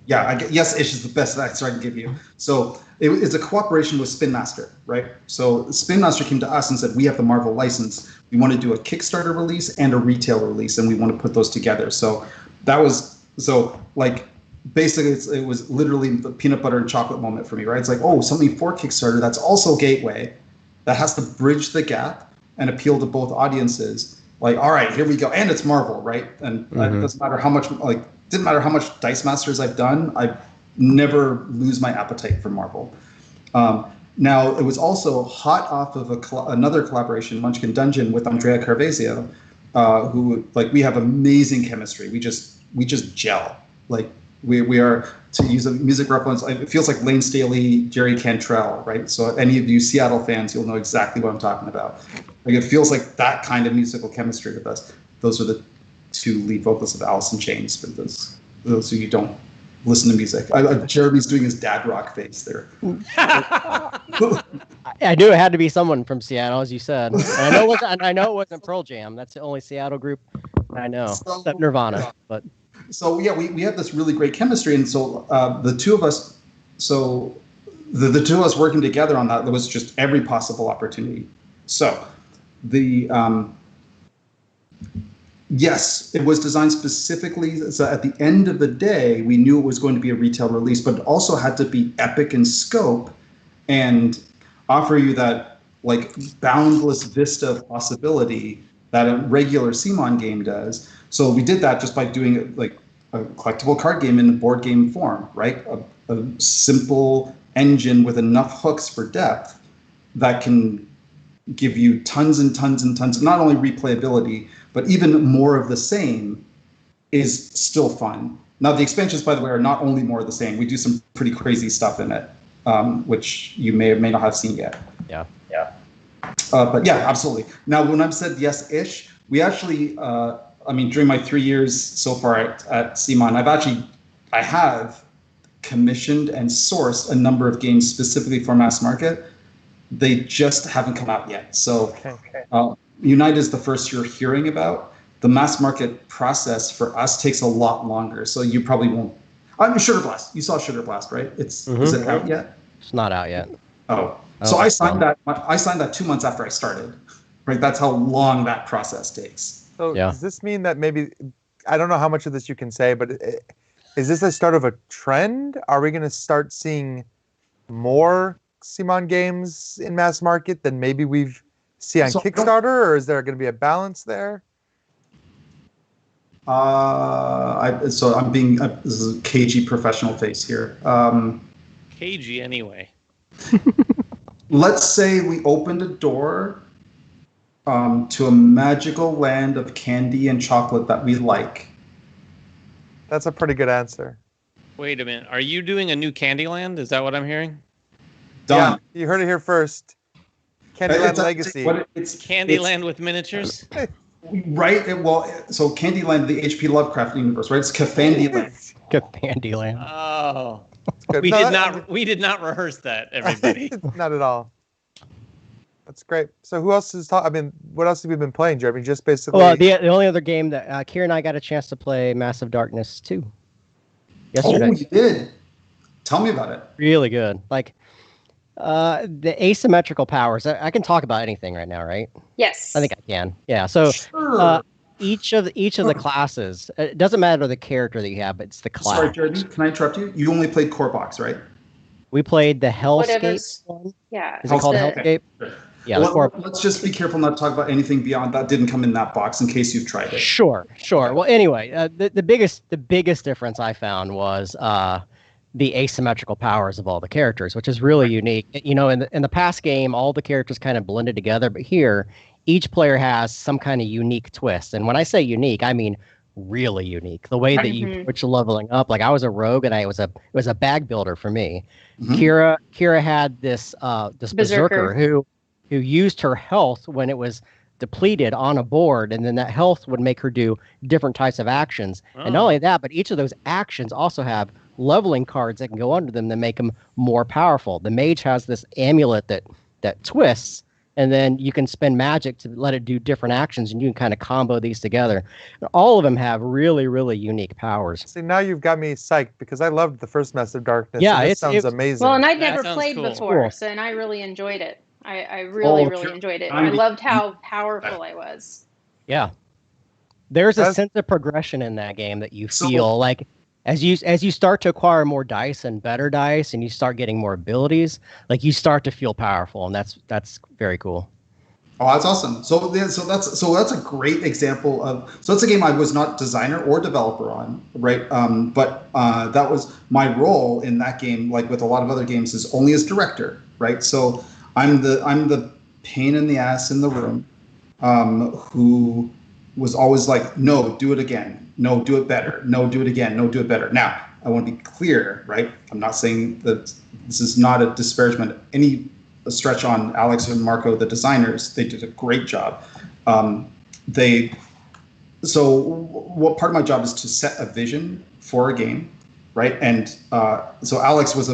yeah, yes-ish is the best answer I can give you. So it's a cooperation with Spin Master, right? So Spin Master came to us and said, we have the Marvel license. We want to do a Kickstarter release and a retail release, and we want to put those together. So basically it was literally the peanut butter and chocolate moment for me, right? It's like, oh, something for Kickstarter that's also Gateway, that has to bridge the gap and appeal to both audiences. Like, all right, here we go. And it's Marvel, right? And it doesn't matter how much, didn't matter how much Dice Masters I've done, I never lose my appetite for Marvel. Now, it was also hot off of another collaboration, Munchkin Dungeon, with Andrea Carvezio, who, we have amazing chemistry. We just gel. Like, we are, to use a music reference, it feels like Lane Staley, Jerry Cantrell, right? So any of you Seattle fans, you'll know exactly what I'm talking about. Like, it feels like that kind of musical chemistry with us. Those are the 2 lead vocals of Alice in Chains, for those of you who don't listen to music. Jeremy's doing his dad rock face there. I knew it had to be someone from Seattle, as you said. And I know it wasn't Pearl Jam. That's the only Seattle group I know, except Nirvana. But so yeah, we have this really great chemistry, and so the two of us working together on that, there was just every possible opportunity. So yes, it was designed specifically, so at the end of the day, we knew it was going to be a retail release, but it also had to be epic in scope and offer you that boundless vista of possibility that a regular CMON game does. So we did that just by doing a collectible card game in a board game form, right? A simple engine with enough hooks for depth that can give you tons and tons and tons of not only replayability, but even more of the same is still fun. Now, the expansions, by the way, are not only more of the same. We do some pretty crazy stuff in it, which you may or may not have seen yet. Yeah. But yeah, absolutely. Now, when I've said yes-ish, we actually, during my 3 years so far at CMON, I have commissioned and sourced a number of games specifically for mass market. They just haven't come out yet. So Unite is the first you're hearing about. The mass market process for us takes a lot longer. So you probably won't. Sugar Blast. You saw Sugar Blast, right? Is it out yet? It's not out yet. Oh. So I signed that 2 months after I started. Right? That's how long that process takes. So does this mean that maybe, I don't know how much of this you can say, but is this the start of a trend? Are we going to start seeing more CMON games in mass market than maybe we've seen on Kickstarter, or is there going to be a balance there? So I'm being this is a cagey professional face here. Cagey anyway. Let's say we opened a door to a magical land of candy and chocolate that we like. That's a pretty good answer. Wait a minute. Are you doing a new Candyland? Is that what I'm hearing? Done. Yeah, you heard it here first. Candyland Legacy. It's Candyland with miniatures? Right? So Candyland, the H.P. Lovecraft universe, right? It's Cafandyland. Cafandyland. Oh. We did not rehearse that, everybody. Not at all. That's great. So who else is talking? I mean, what else have you been playing, Jeremy? Just basically. Well, the only other game that Kira and I got a chance to play, Massive Darkness 2. Yesterday. Oh, you did? Tell me about it. Really good. Like the asymmetrical powers. I can talk about anything right now, right? Yes. I think I can. Yeah. So Sure. each of the classes. It doesn't matter the character that you have, but it's the class. Sorry, Jordan. Can I interrupt you? You only played Core Box, right? We played the Hellscape one. Yeah. Is it called Hellscape? Sure. Yeah. Let's just be careful not to talk about anything beyond that. Didn't come in that box in case you've tried it. Sure. Well, anyway, the biggest difference I found was the asymmetrical powers of all the characters, which is really unique. You know, in the past game, all the characters kind of blended together, but here, each player has some kind of unique twist. And when I say unique, I mean really unique. The way that you approach leveling up, like I was a rogue, and it was a bag builder for me. Mm-hmm. Kira had this berserker who used her health when it was depleted on a board, and then that health would make her do different types of actions. And not only that, but each of those actions also have leveling cards that can go under them that make them more powerful. The mage has this amulet that twists, and then you can spend magic to let it do different actions, and you can kind of combo these together. And all of them have really, really unique powers. See, now you've got me psyched because I loved the first Massive Darkness. Yeah, it sounds amazing. Well, and I'd never played cool. before, so and I really enjoyed it. I really enjoyed it. I loved how powerful I was. Yeah. There's a sense of progression in that game that you feel like as you start to acquire more dice and better dice, and you start getting more abilities, like you start to feel powerful, and that's very cool. Oh, that's awesome. So that's a great example of. So that's a game I was not designer or developer on, right? But that was my role in that game. Like with a lot of other games, is only as director, right? So I'm the pain in the ass in the room, who was always like, no, do it again. No, do it better. No, do it again. No, do it better. Now, I want to be clear, right? I'm not saying that this is not a disparagement, any stretch on Alex and Marco, the designers. They did a great job. So what part of my job is to set a vision for a game, right? And so Alex was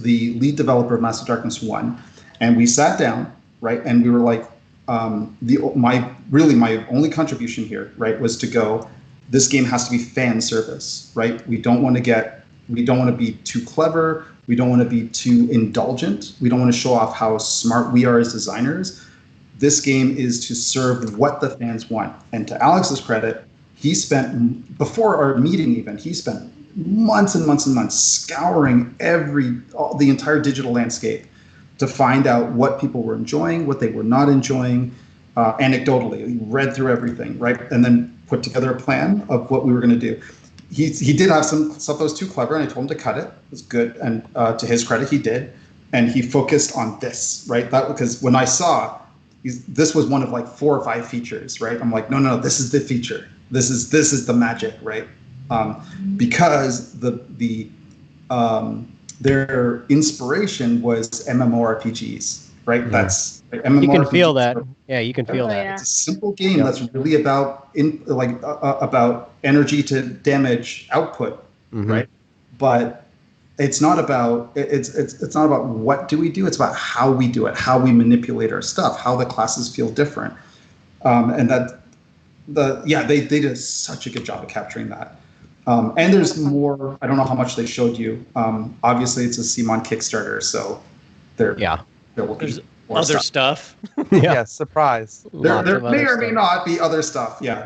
the lead developer of Massive Darkness 1, and we sat down, right? And we were like, my only contribution here, right, was to go, this game has to be fan service, right? We don't want to be too clever. We don't want to be too indulgent. We don't want to show off how smart we are as designers. This game is to serve what the fans want. And to Alex's credit, before our meeting even, he spent months and months and months scouring the entire digital landscape to find out what people were enjoying, what they were not enjoying, anecdotally. He read through everything, right? And then put together a plan of what we were going to do. He did have some stuff that was too clever, and I told him to cut it. It was good, and to his credit, he did. And he focused on this, right? Because when I saw, this was one of like 4 or 5 features, right? I'm like, no, this is the feature. This is the magic, right? Because their inspiration was MMORPGs, right? That's MMORPGs. You can feel that. Yeah, you can feel that. Yeah. It's a simple game that's really about about energy to damage output, right? But it's not about it's not about what do we do. It's about how we do it, how we manipulate our stuff, how the classes feel different, and they did such a good job of capturing that. And there's more. I don't know how much they showed you. Obviously, it's a CMON Kickstarter, so there will be more other stuff. Yeah, surprise. There may or may not be other stuff. Yeah,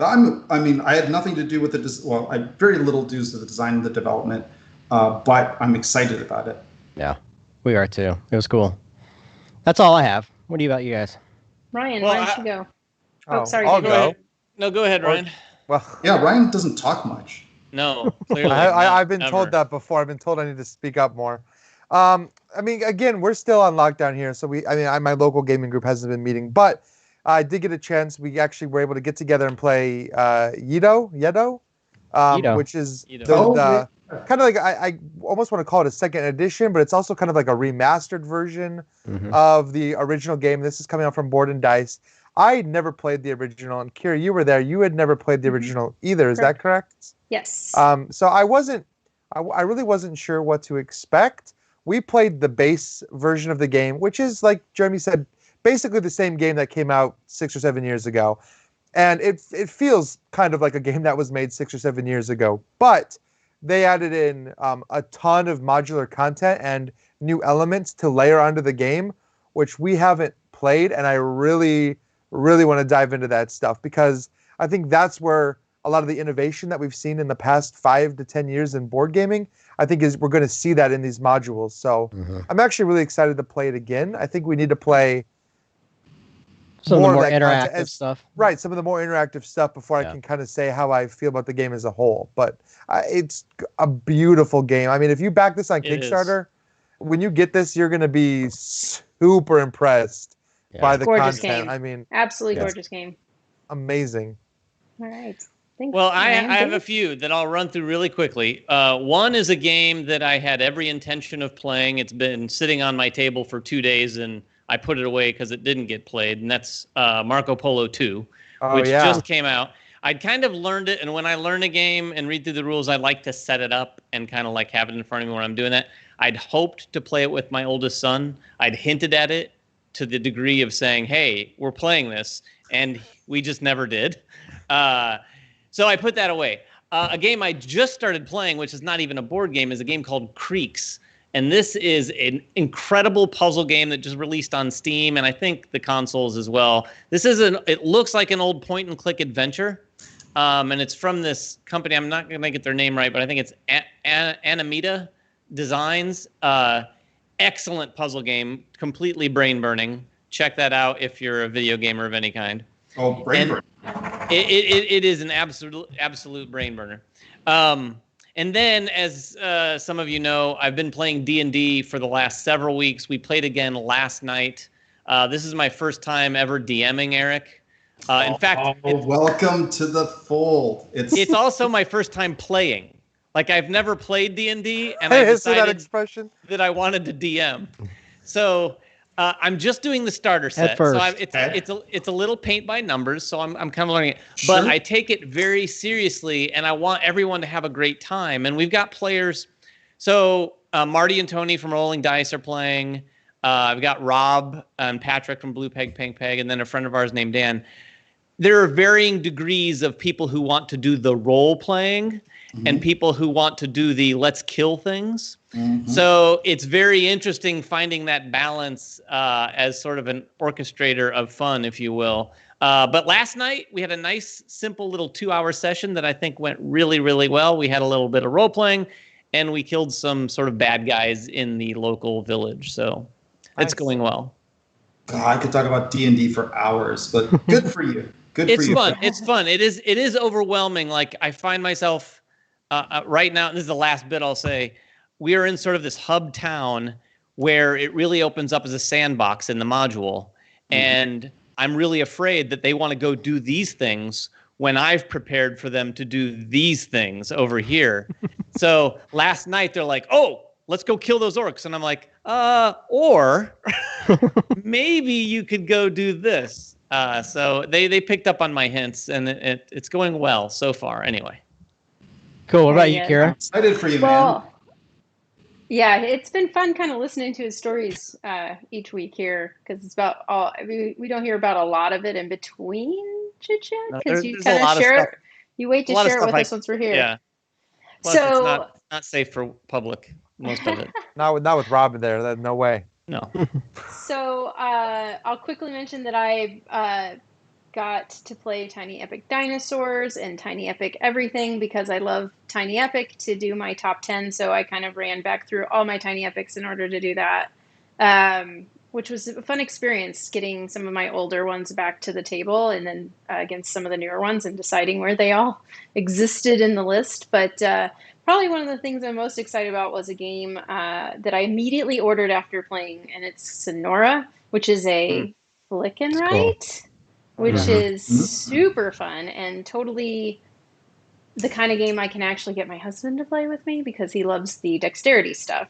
I had nothing to do with I had very little to do with the design and the development, but I'm excited about it. Yeah, we are too. It was cool. That's all I have. What about you guys? Ryan, why don't you go? Oh, sorry. I'll go. No, go ahead, Ryan. Well, yeah, Ryan doesn't talk much. No, clearly. I've been told that before. I've been told I need to speak up more. I mean, again, we're still on lockdown here, so my local gaming group hasn't been meeting, but I did get a chance. We actually were able to get together and play Yedo, which is kind of like I almost want to call it a second edition, but it's also kind of like a remastered version of the original game. This is coming out from Board and Dice. I never played the original, and Kira, you were there. You had never played the original either. Is that correct? Yes. So I really wasn't sure what to expect. We played the base version of the game, which is, like Jeremy said, basically the same game that came out 6 or 7 years ago. And it feels kind of like a game that was made 6 or 7 years ago. But they added in a ton of modular content and new elements to layer onto the game, which we haven't played. And I really, really want to dive into that stuff, because I think that's where a lot of the innovation that we've seen in the past 5 to 10 years in board gaming, I think we're going to see that in these modules. So I'm actually really excited to play it again. I think we need to play some more interactive stuff. Right, some of the more interactive stuff before I can kind of say how I feel about the game as a whole. But it's a beautiful game. I mean, if you back this on Kickstarter, when you get this, you're going to be super impressed by the gorgeous content. Game. I mean, absolutely gorgeous game. Amazing. All right. Thanks, well, I have a few that I'll run through really quickly. One is a game that I had every intention of playing. It's been sitting on my table for 2 days, and I put it away because it didn't get played, and that's Marco Polo 2, which just came out. I'd kind of learned it, and when I learn a game and read through the rules, I like to set it up and kind of like have it in front of me when I'm doing that. I'd hoped to play it with my oldest son. I'd hinted at it to the degree of saying, hey, we're playing this, and we just never did. So I put that away. A game I just started playing, which is not even a board game, is a game called Creeks. And this is an incredible puzzle game that just released on Steam, and I think the consoles as well. It looks like an old point-and-click adventure, and it's from this company. I'm not going to get their name right, but I think it's Animita Designs. Excellent puzzle game, completely brain-burning. Check that out if you're a video gamer of any kind. Oh, brain-burning. It is an absolute brain burner. And then, as some of you know, I've been playing D&D for the last several weeks. We played again last night. This is my first time ever DMing, Eric. In fact, welcome to the fold. It's also my first time playing. Like, I've never played D&D, and I decided that I wanted to DM. So I'm just doing the starter set. At first. So it's a little paint by numbers, so I'm kind of learning it. But I take it very seriously, and I want everyone to have a great time. And we've got players. So Marty and Tony from Rolling Dice are playing. I've got Rob and Patrick from Blue Peg, Pink Peg, and then a friend of ours named Dan. There are varying degrees of people who want to do the role playing and people who want to do the let's kill things. So it's very interesting finding that balance as sort of an orchestrator of fun, if you will. But last night we had a nice, simple little 2-hour session that I think went really, really well. We had a little bit of role playing, and we killed some sort of bad guys in the local village. So it's going well. God, I could talk about D&D for hours, but good for you. It's fun. It's fun. It is overwhelming. Like, I find myself right now, and this is the last bit I'll say, we are in sort of this hub town where it really opens up as a sandbox in the module. And I'm really afraid that they want to go do these things when I've prepared for them to do these things over here. So last night they're like, oh, let's go kill those orcs. And I'm like, or maybe you could go do this. So they picked up on my hints, and it's going well so far anyway. Cool. What about you, Kira? I'm excited for you, man. Yeah, it's been fun kind of listening to his stories each week here, because it's about all. I mean, we don't hear about a lot of it in between Chit Chat, because you kind of share it. You wait to share it with us once we're here. Yeah. Plus, so it's not safe for public, most of it. not with Robin there. No way. No. So I'll quickly mention that I got to play Tiny Epic Dinosaurs and Tiny Epic Everything because I love Tiny Epic to do my top 10. So I kind of ran back through all my Tiny Epics in order to do that, which was a fun experience, getting some of my older ones back to the table and then against some of the newer ones and deciding where they all existed in the list. But probably one of the things I'm most excited about was a game that I immediately ordered after playing, and it's Sonora, which is a flick and write, which is super fun and totally the kind of game I can actually get my husband to play with me because he loves the dexterity stuff.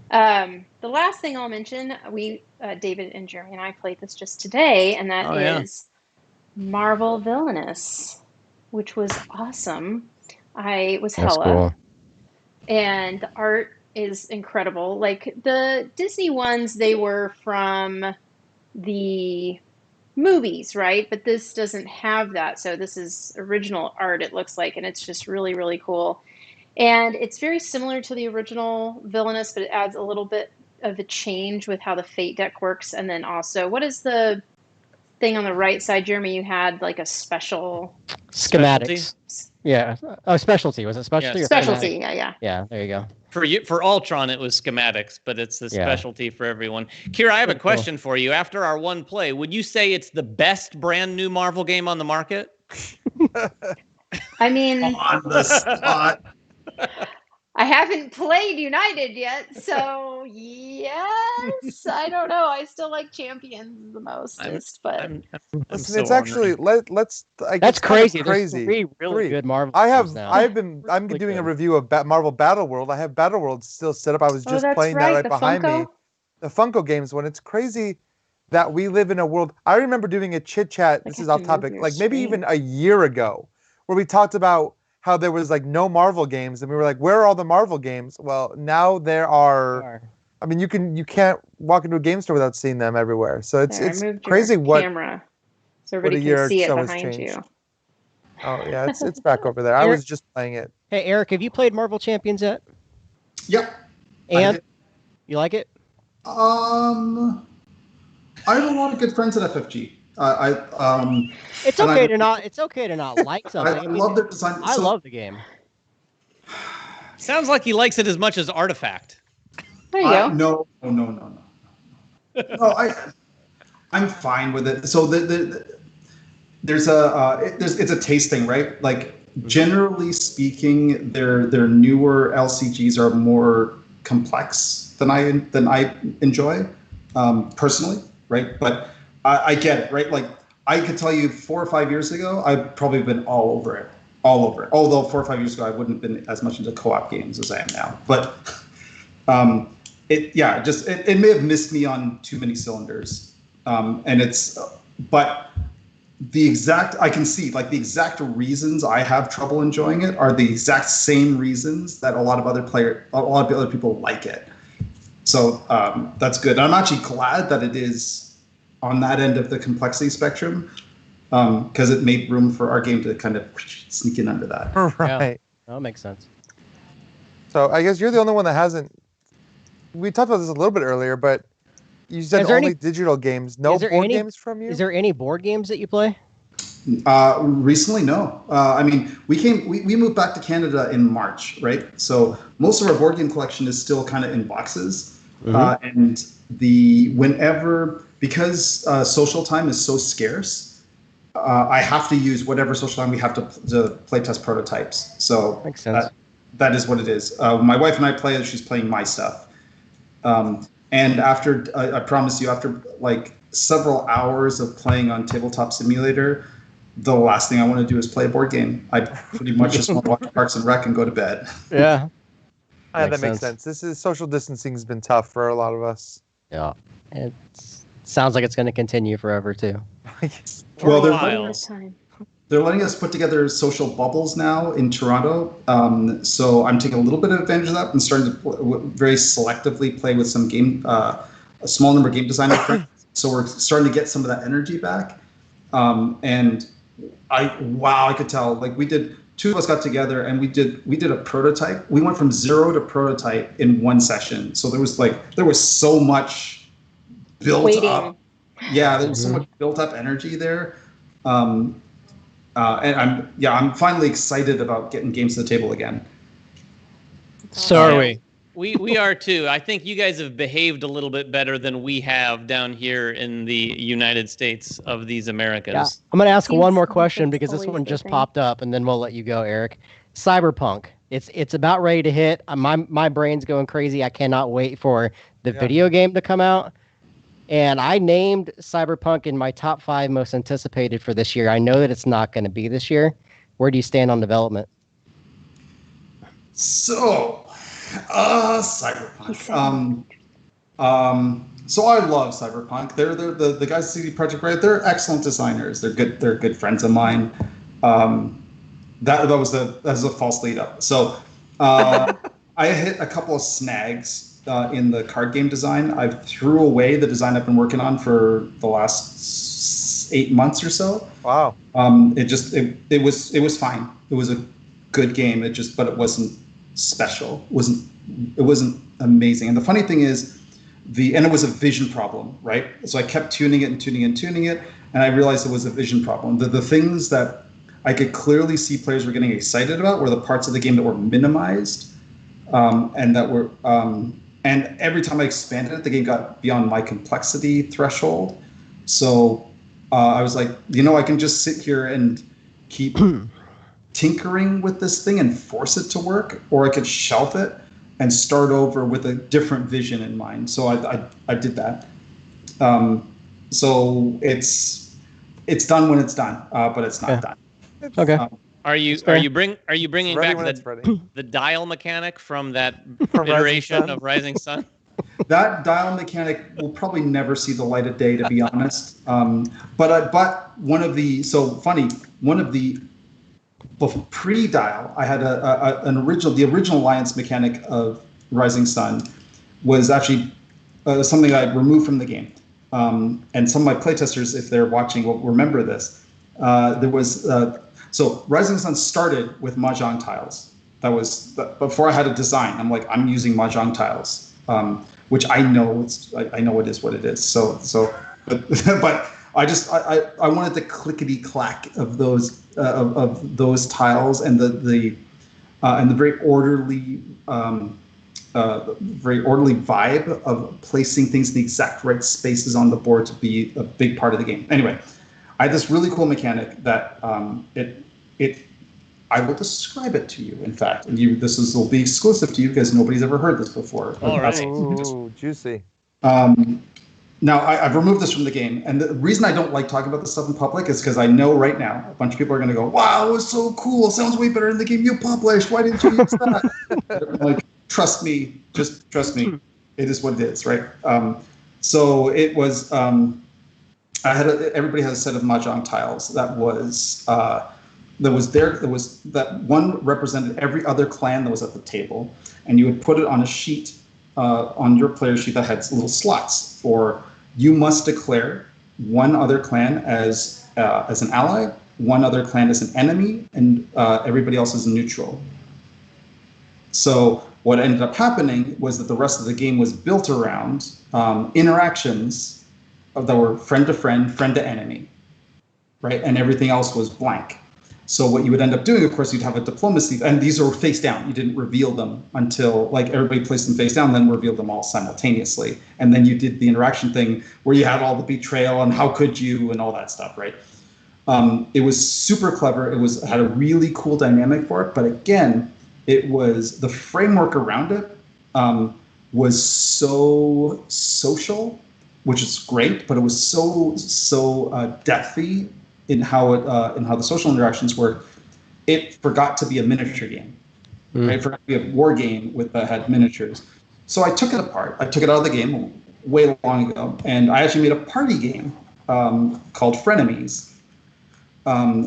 The last thing I'll mention, David and Jeremy and I played this just today, and that is Marvel Villainous, which was awesome. I was hella. Cool. And the art is incredible. Like the Disney ones, they were from the movies, right? But this doesn't have that. So this is original art, it looks like, and it's just really, really cool. And it's very similar to the original Villainous, but it adds a little bit of a change with how the Fate deck works. And then also, what is the thing on the right side, Jeremy? You had like a special... Schematics. Yeah. Oh, specialty. Was it specialty? Yeah, specialty, yeah. Yeah, there you go. For Ultron, it was schematics, but it's the specialty for everyone. Kira, I have a question for you. After our one play, would you say it's the best brand new Marvel game on the market? I mean... On the spot. I haven't played United yet, so yes. I don't know. I still like Champions the mostest, but listen, it's actually let's. That's crazy. Crazy. There's three really good Marvel. I'm doing a review of Marvel Battle World. I have Battle World still set up. I was just playing that right behind me. The Funko games. When it's crazy that we live in a world. I remember doing a Chit Chat. This is off topic. Like maybe even a year ago, where we talked about how there was like no Marvel games, and we were like, where are all the Marvel games? Well, now there are. I mean, you can't walk into a game store without seeing them everywhere. So it's crazy what camera so everybody can see it behind you. Oh yeah, it's back over there. I was just playing it. Hey Eric, have you played Marvel Champions yet? Yep. And you like it? I have a lot of good friends at FFG. It's okay to not like something. I love their design. I love the game. Sounds like he likes it as much as Artifact. There you go. No. No, I'm fine with it. So it's a taste thing, right? Like generally speaking, their newer LCGs are more complex than I enjoy personally, right? But I get it, right? Like I could tell you 4 or 5 years ago, I've probably been all over it. Although 4 or 5 years ago, I wouldn't have been as much into co-op games as I am now. But it may have missed me on too many cylinders. But I can see like the exact reasons I have trouble enjoying it are the exact same reasons that a lot of other people like it. So that's good. I'm actually glad that it is on that end of the complexity spectrum, because it made room for our game to kind of sneak in under that. Right. Yeah, that makes sense. So I guess you're the only one that hasn't. We talked about this a little bit earlier, but you said only digital games. No board games from you? Is there any board games that you play? Recently, no. I mean, we moved back to Canada in March, right? So most of our board game collection is still kind of in boxes, and because social time is so scarce, I have to use whatever social time we have to play test prototypes. So makes sense. That is what it is. My wife and I play it. She's playing my stuff. And after, I promise you, after like several hours of playing on Tabletop Simulator, the last thing I want to do is play a board game. I pretty much just want to watch Parks and Rec and go to bed. Yeah. That makes sense. This is social distancing has been tough for a lot of us. Yeah. It sounds like it's going to continue forever too. Well, they're letting us put together social bubbles now in Toronto. So I'm taking a little bit of advantage of that and starting to very selectively play with some a small number of game designers. So we're starting to get some of that energy back. And I could tell, like two of us got together and we did a prototype. We went from 0 to prototype in one session. So there was so much built up. Yeah, there was so much built up energy there. And I'm finally excited about getting games to the table again. So are we. We are too. I think you guys have behaved a little bit better than we have down here in the United States of these Americas. Yeah. I'm going to ask one more question because this one just popped up, and then we'll let you go, Eric. Cyberpunk. It's about ready to hit. My brain's going crazy. I cannot wait for the video game to come out. And I named Cyberpunk in my top 5 most anticipated for this year. I know that it's not going to be this year. Where do you stand on development? So, Cyberpunk. So I love Cyberpunk. They're the guys at CD Projekt Red. They're excellent designers. They're good friends of mine. That was a false lead up. So I hit a couple of snags in the card game design. I threw away the design I've been working on for the last 8 months or so. Wow. It was fine. It was a good game. But it wasn't special. It wasn't amazing. And the funny thing is, and it was a vision problem, right? So I kept tuning it, and I realized it was a vision problem. The things that I could clearly see players were getting excited about were the parts of the game that were minimized, and every time I expanded it, the game got beyond my complexity threshold. So I was like, I can just sit here and keep tinkering with this thing and force it to work, or I could shelf it and start over with a different vision in mind. So I did that. So it's done when it's done, but it's not done. Okay. Are you bringing back the dial mechanic from that iteration of Rising Sun? That dial mechanic will probably never see the light of day, to be honest. But one of the pre-dial, I had the original Alliance mechanic of Rising Sun was actually something I removed from the game. And some of my playtesters, if they're watching, will remember this. So Rising Sun started with mahjong tiles. That was before I had a design. I'm using mahjong tiles, which I know I know it is what it is. But I wanted the clickety clack of those tiles and the very orderly vibe of placing things in the exact right spaces on the board to be a big part of the game. Anyway, I had this really cool mechanic that I will describe it to you. In fact, and this will be exclusive to you because nobody's ever heard this before. All right. Ooh, juicy. Now, I've removed this from the game, and the reason I don't like talking about this stuff in public is because I know right now a bunch of people are going to go, "Wow, it was so cool! It sounds way better in the game you published. Why didn't you use that?" Trust me, just trust me. It is what it is, right? So it was. Everybody had a set of mahjong tiles that was that one represented every other clan that was at the table, and you would put it on a sheet. On your player sheet that had little slots for you must declare one other clan as an ally, one other clan as an enemy, and everybody else is neutral. So what ended up happening was that the rest of the game was built around interactions that were friend to friend, friend to enemy, right? And everything else was blank. So what you would end up doing, of course, you'd have a diplomacy, and these are face down. You didn't reveal them until everybody placed them face down, then revealed them all simultaneously. And then you did the interaction thing where you had all the betrayal and how could you and all that stuff, right? It was super clever. It had a really cool dynamic for it. But again, it was the framework around it was so social, which is great, but it was so depthy in how the social interactions work. It forgot to be a miniature game. Right? It forgot to be a war game that had miniatures. So I took it apart. I took it out of the game way long ago, and I actually made a party game called Frenemies,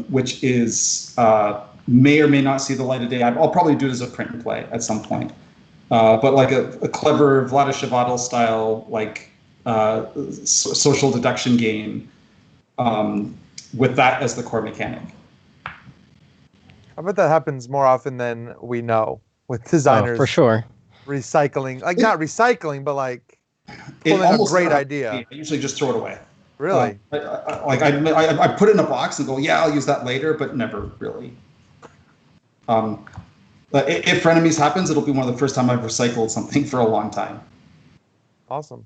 which is may or may not see the light of day. I'll probably do it as a print and play at some point, but like a clever Vlaada Chvátil style social deduction game. With that as the core mechanic. I bet that happens more often than we know with designers. For sure. Recycling, not recycling, but pulling a great idea. I usually just throw it away. Really? I put it in a box and go, yeah, I'll use that later, but never really. If Frenemies happens, it'll be one of the first time I've recycled something for a long time. Awesome.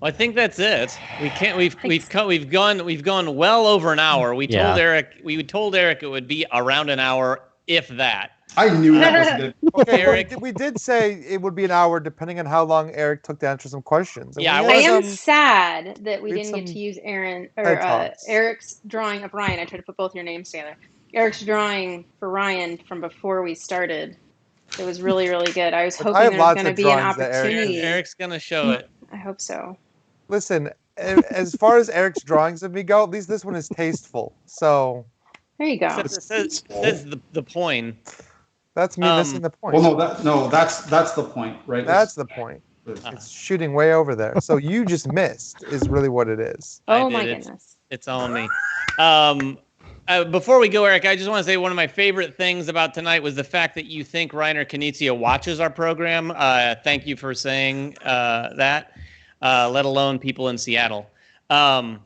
Well, I think that's it. We can't. We've gone well over an hour. We told Eric it would be around an hour, if that. I knew that was good. Okay, Eric, we did say it would be an hour, depending on how long Eric took to answer some questions. Yeah, I am sad that we didn't get to use Eric's drawing of Ryan. I tried to put both your names together. Eric's drawing for Ryan from before we started. It was really, really good. I was hoping there was going to be an opportunity. Eric's going to show it. I hope so. Listen, as far as Eric's drawings of me go, at least this one is tasteful. So there you go. It says the point. That's me missing the point. Well, that's the point, right? That's the point. It's shooting way over there. So you just missed is really what it is. Oh my goodness. It's all me. Before we go, Eric, I just want to say one of my favorite things about tonight was the fact that you think Reiner Knizia watches our program. Thank you for saying that, let alone people in Seattle. But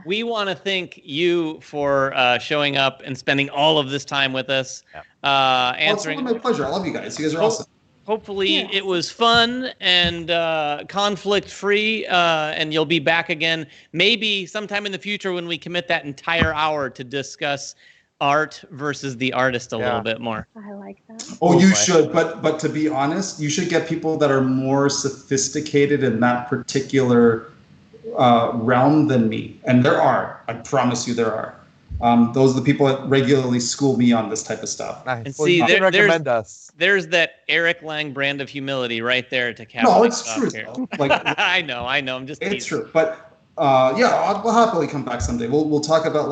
we want to thank you for showing up and spending all of this time with us. Answering. It's my pleasure. I love you guys. You guys are awesome. Hopefully it was fun and conflict-free, and you'll be back again maybe sometime in the future when we commit that entire hour to discuss art versus the artist a little bit more. I like that. Oh, you should, but to be honest, you should get people that are more sophisticated in that particular realm than me. And there are. I promise you there are. Those are the people that regularly school me on this type of stuff. Nice. And see, recommend us. There's that Eric Lang brand of humility right there to cap. No, it's true. Like, I know. I'm just teasing. It's true, but we'll happily come back someday. We'll talk about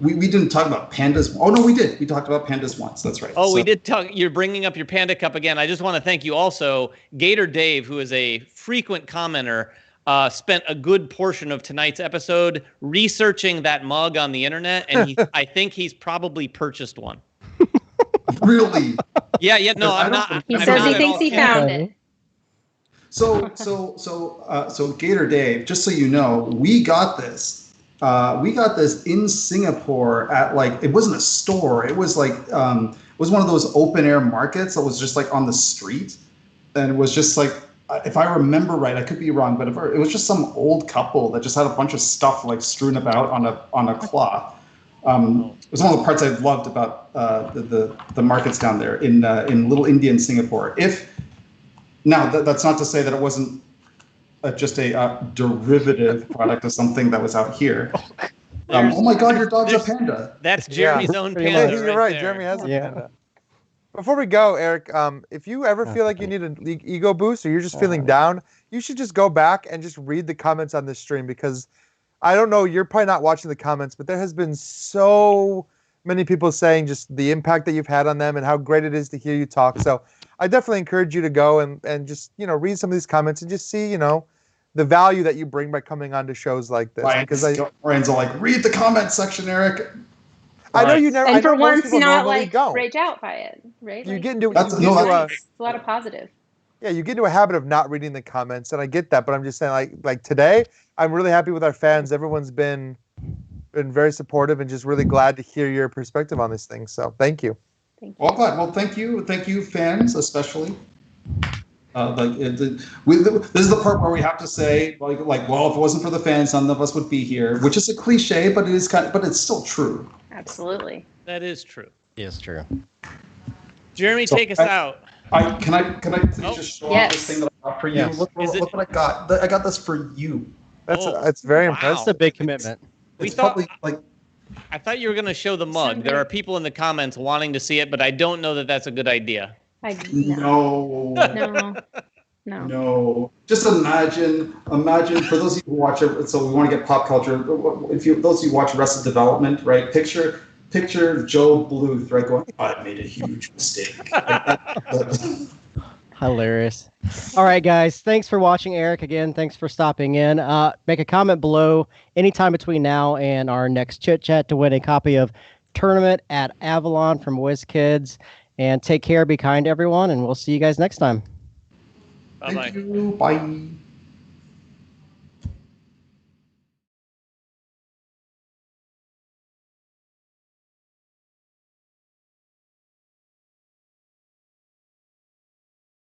we didn't talk about pandas. Oh no, we did. We talked about pandas once. That's right. Oh, we did talk. You're bringing up your panda cup again. I just want to thank you also, Gator Dave, who is a frequent commenter. Spent a good portion of tonight's episode researching that mug on the internet, and I think he's probably purchased one. Really? Yeah. No, I'm not. He says he thinks he found it. So Gator Dave, just so you know, we got this in Singapore at it wasn't a store. It was it was one of those open air markets that was just on the street, and it was just if I remember right, I could be wrong, but it was just some old couple that just had a bunch of stuff strewn about on a cloth. It was one of the parts I loved about the markets down there in Little India in Singapore. That's not to say that it wasn't just a derivative product of something that was out here. Oh my God, your dog's a panda. That's Jeremy's own panda. You're right. Jeremy has a panda. Before we go, Eric, if you ever feel like you need an ego boost or you're just feeling down, you should just go back and just read the comments on this stream, because I don't know, you're probably not watching the comments, but there has been so many people saying just the impact that you've had on them and how great it is to hear you talk. So I definitely encourage you to go and just, read some of these comments and just see, the value that you bring by coming on to shows like this. Because friends are read the comments section, Eric. I know you never. And for once, not rage out by it, right? You get into it's a lot of positive. Yeah, you get into a habit of not reading the comments, and I get that. But I'm just saying, like today, I'm really happy with our fans. Everyone's been very supportive, and just really glad to hear your perspective on this thing. So thank you. Thank you. Well, thank you, fans, especially. This is the part where we have to say, well, if it wasn't for the fans, none of us would be here, which is a cliche, but it is but it's still true. Absolutely. That is true. It's true. Jeremy, take us out. Can I please just show off this thing that I got for you? Yes. Look what I got. I got this for you. That's very impressive. That's a big commitment. It's probably I thought you were going to show the mug. There are people in the comments wanting to see it, but I don't know that that's a good idea. No. Just imagine for those of you who watch it. So we want to get pop culture. Those of you who watch Arrested Development, right? Picture Joe Bluth, right? Going, I made a huge mistake. Hilarious. All right, guys. Thanks for watching, Eric. Again, thanks for stopping in. Make a comment below anytime between now and our next Chit Chat to win a copy of Tournament at Avalon from WizKids. And take care, be kind, everyone, and we'll see you guys next time. Bye-bye. Thank you. Bye.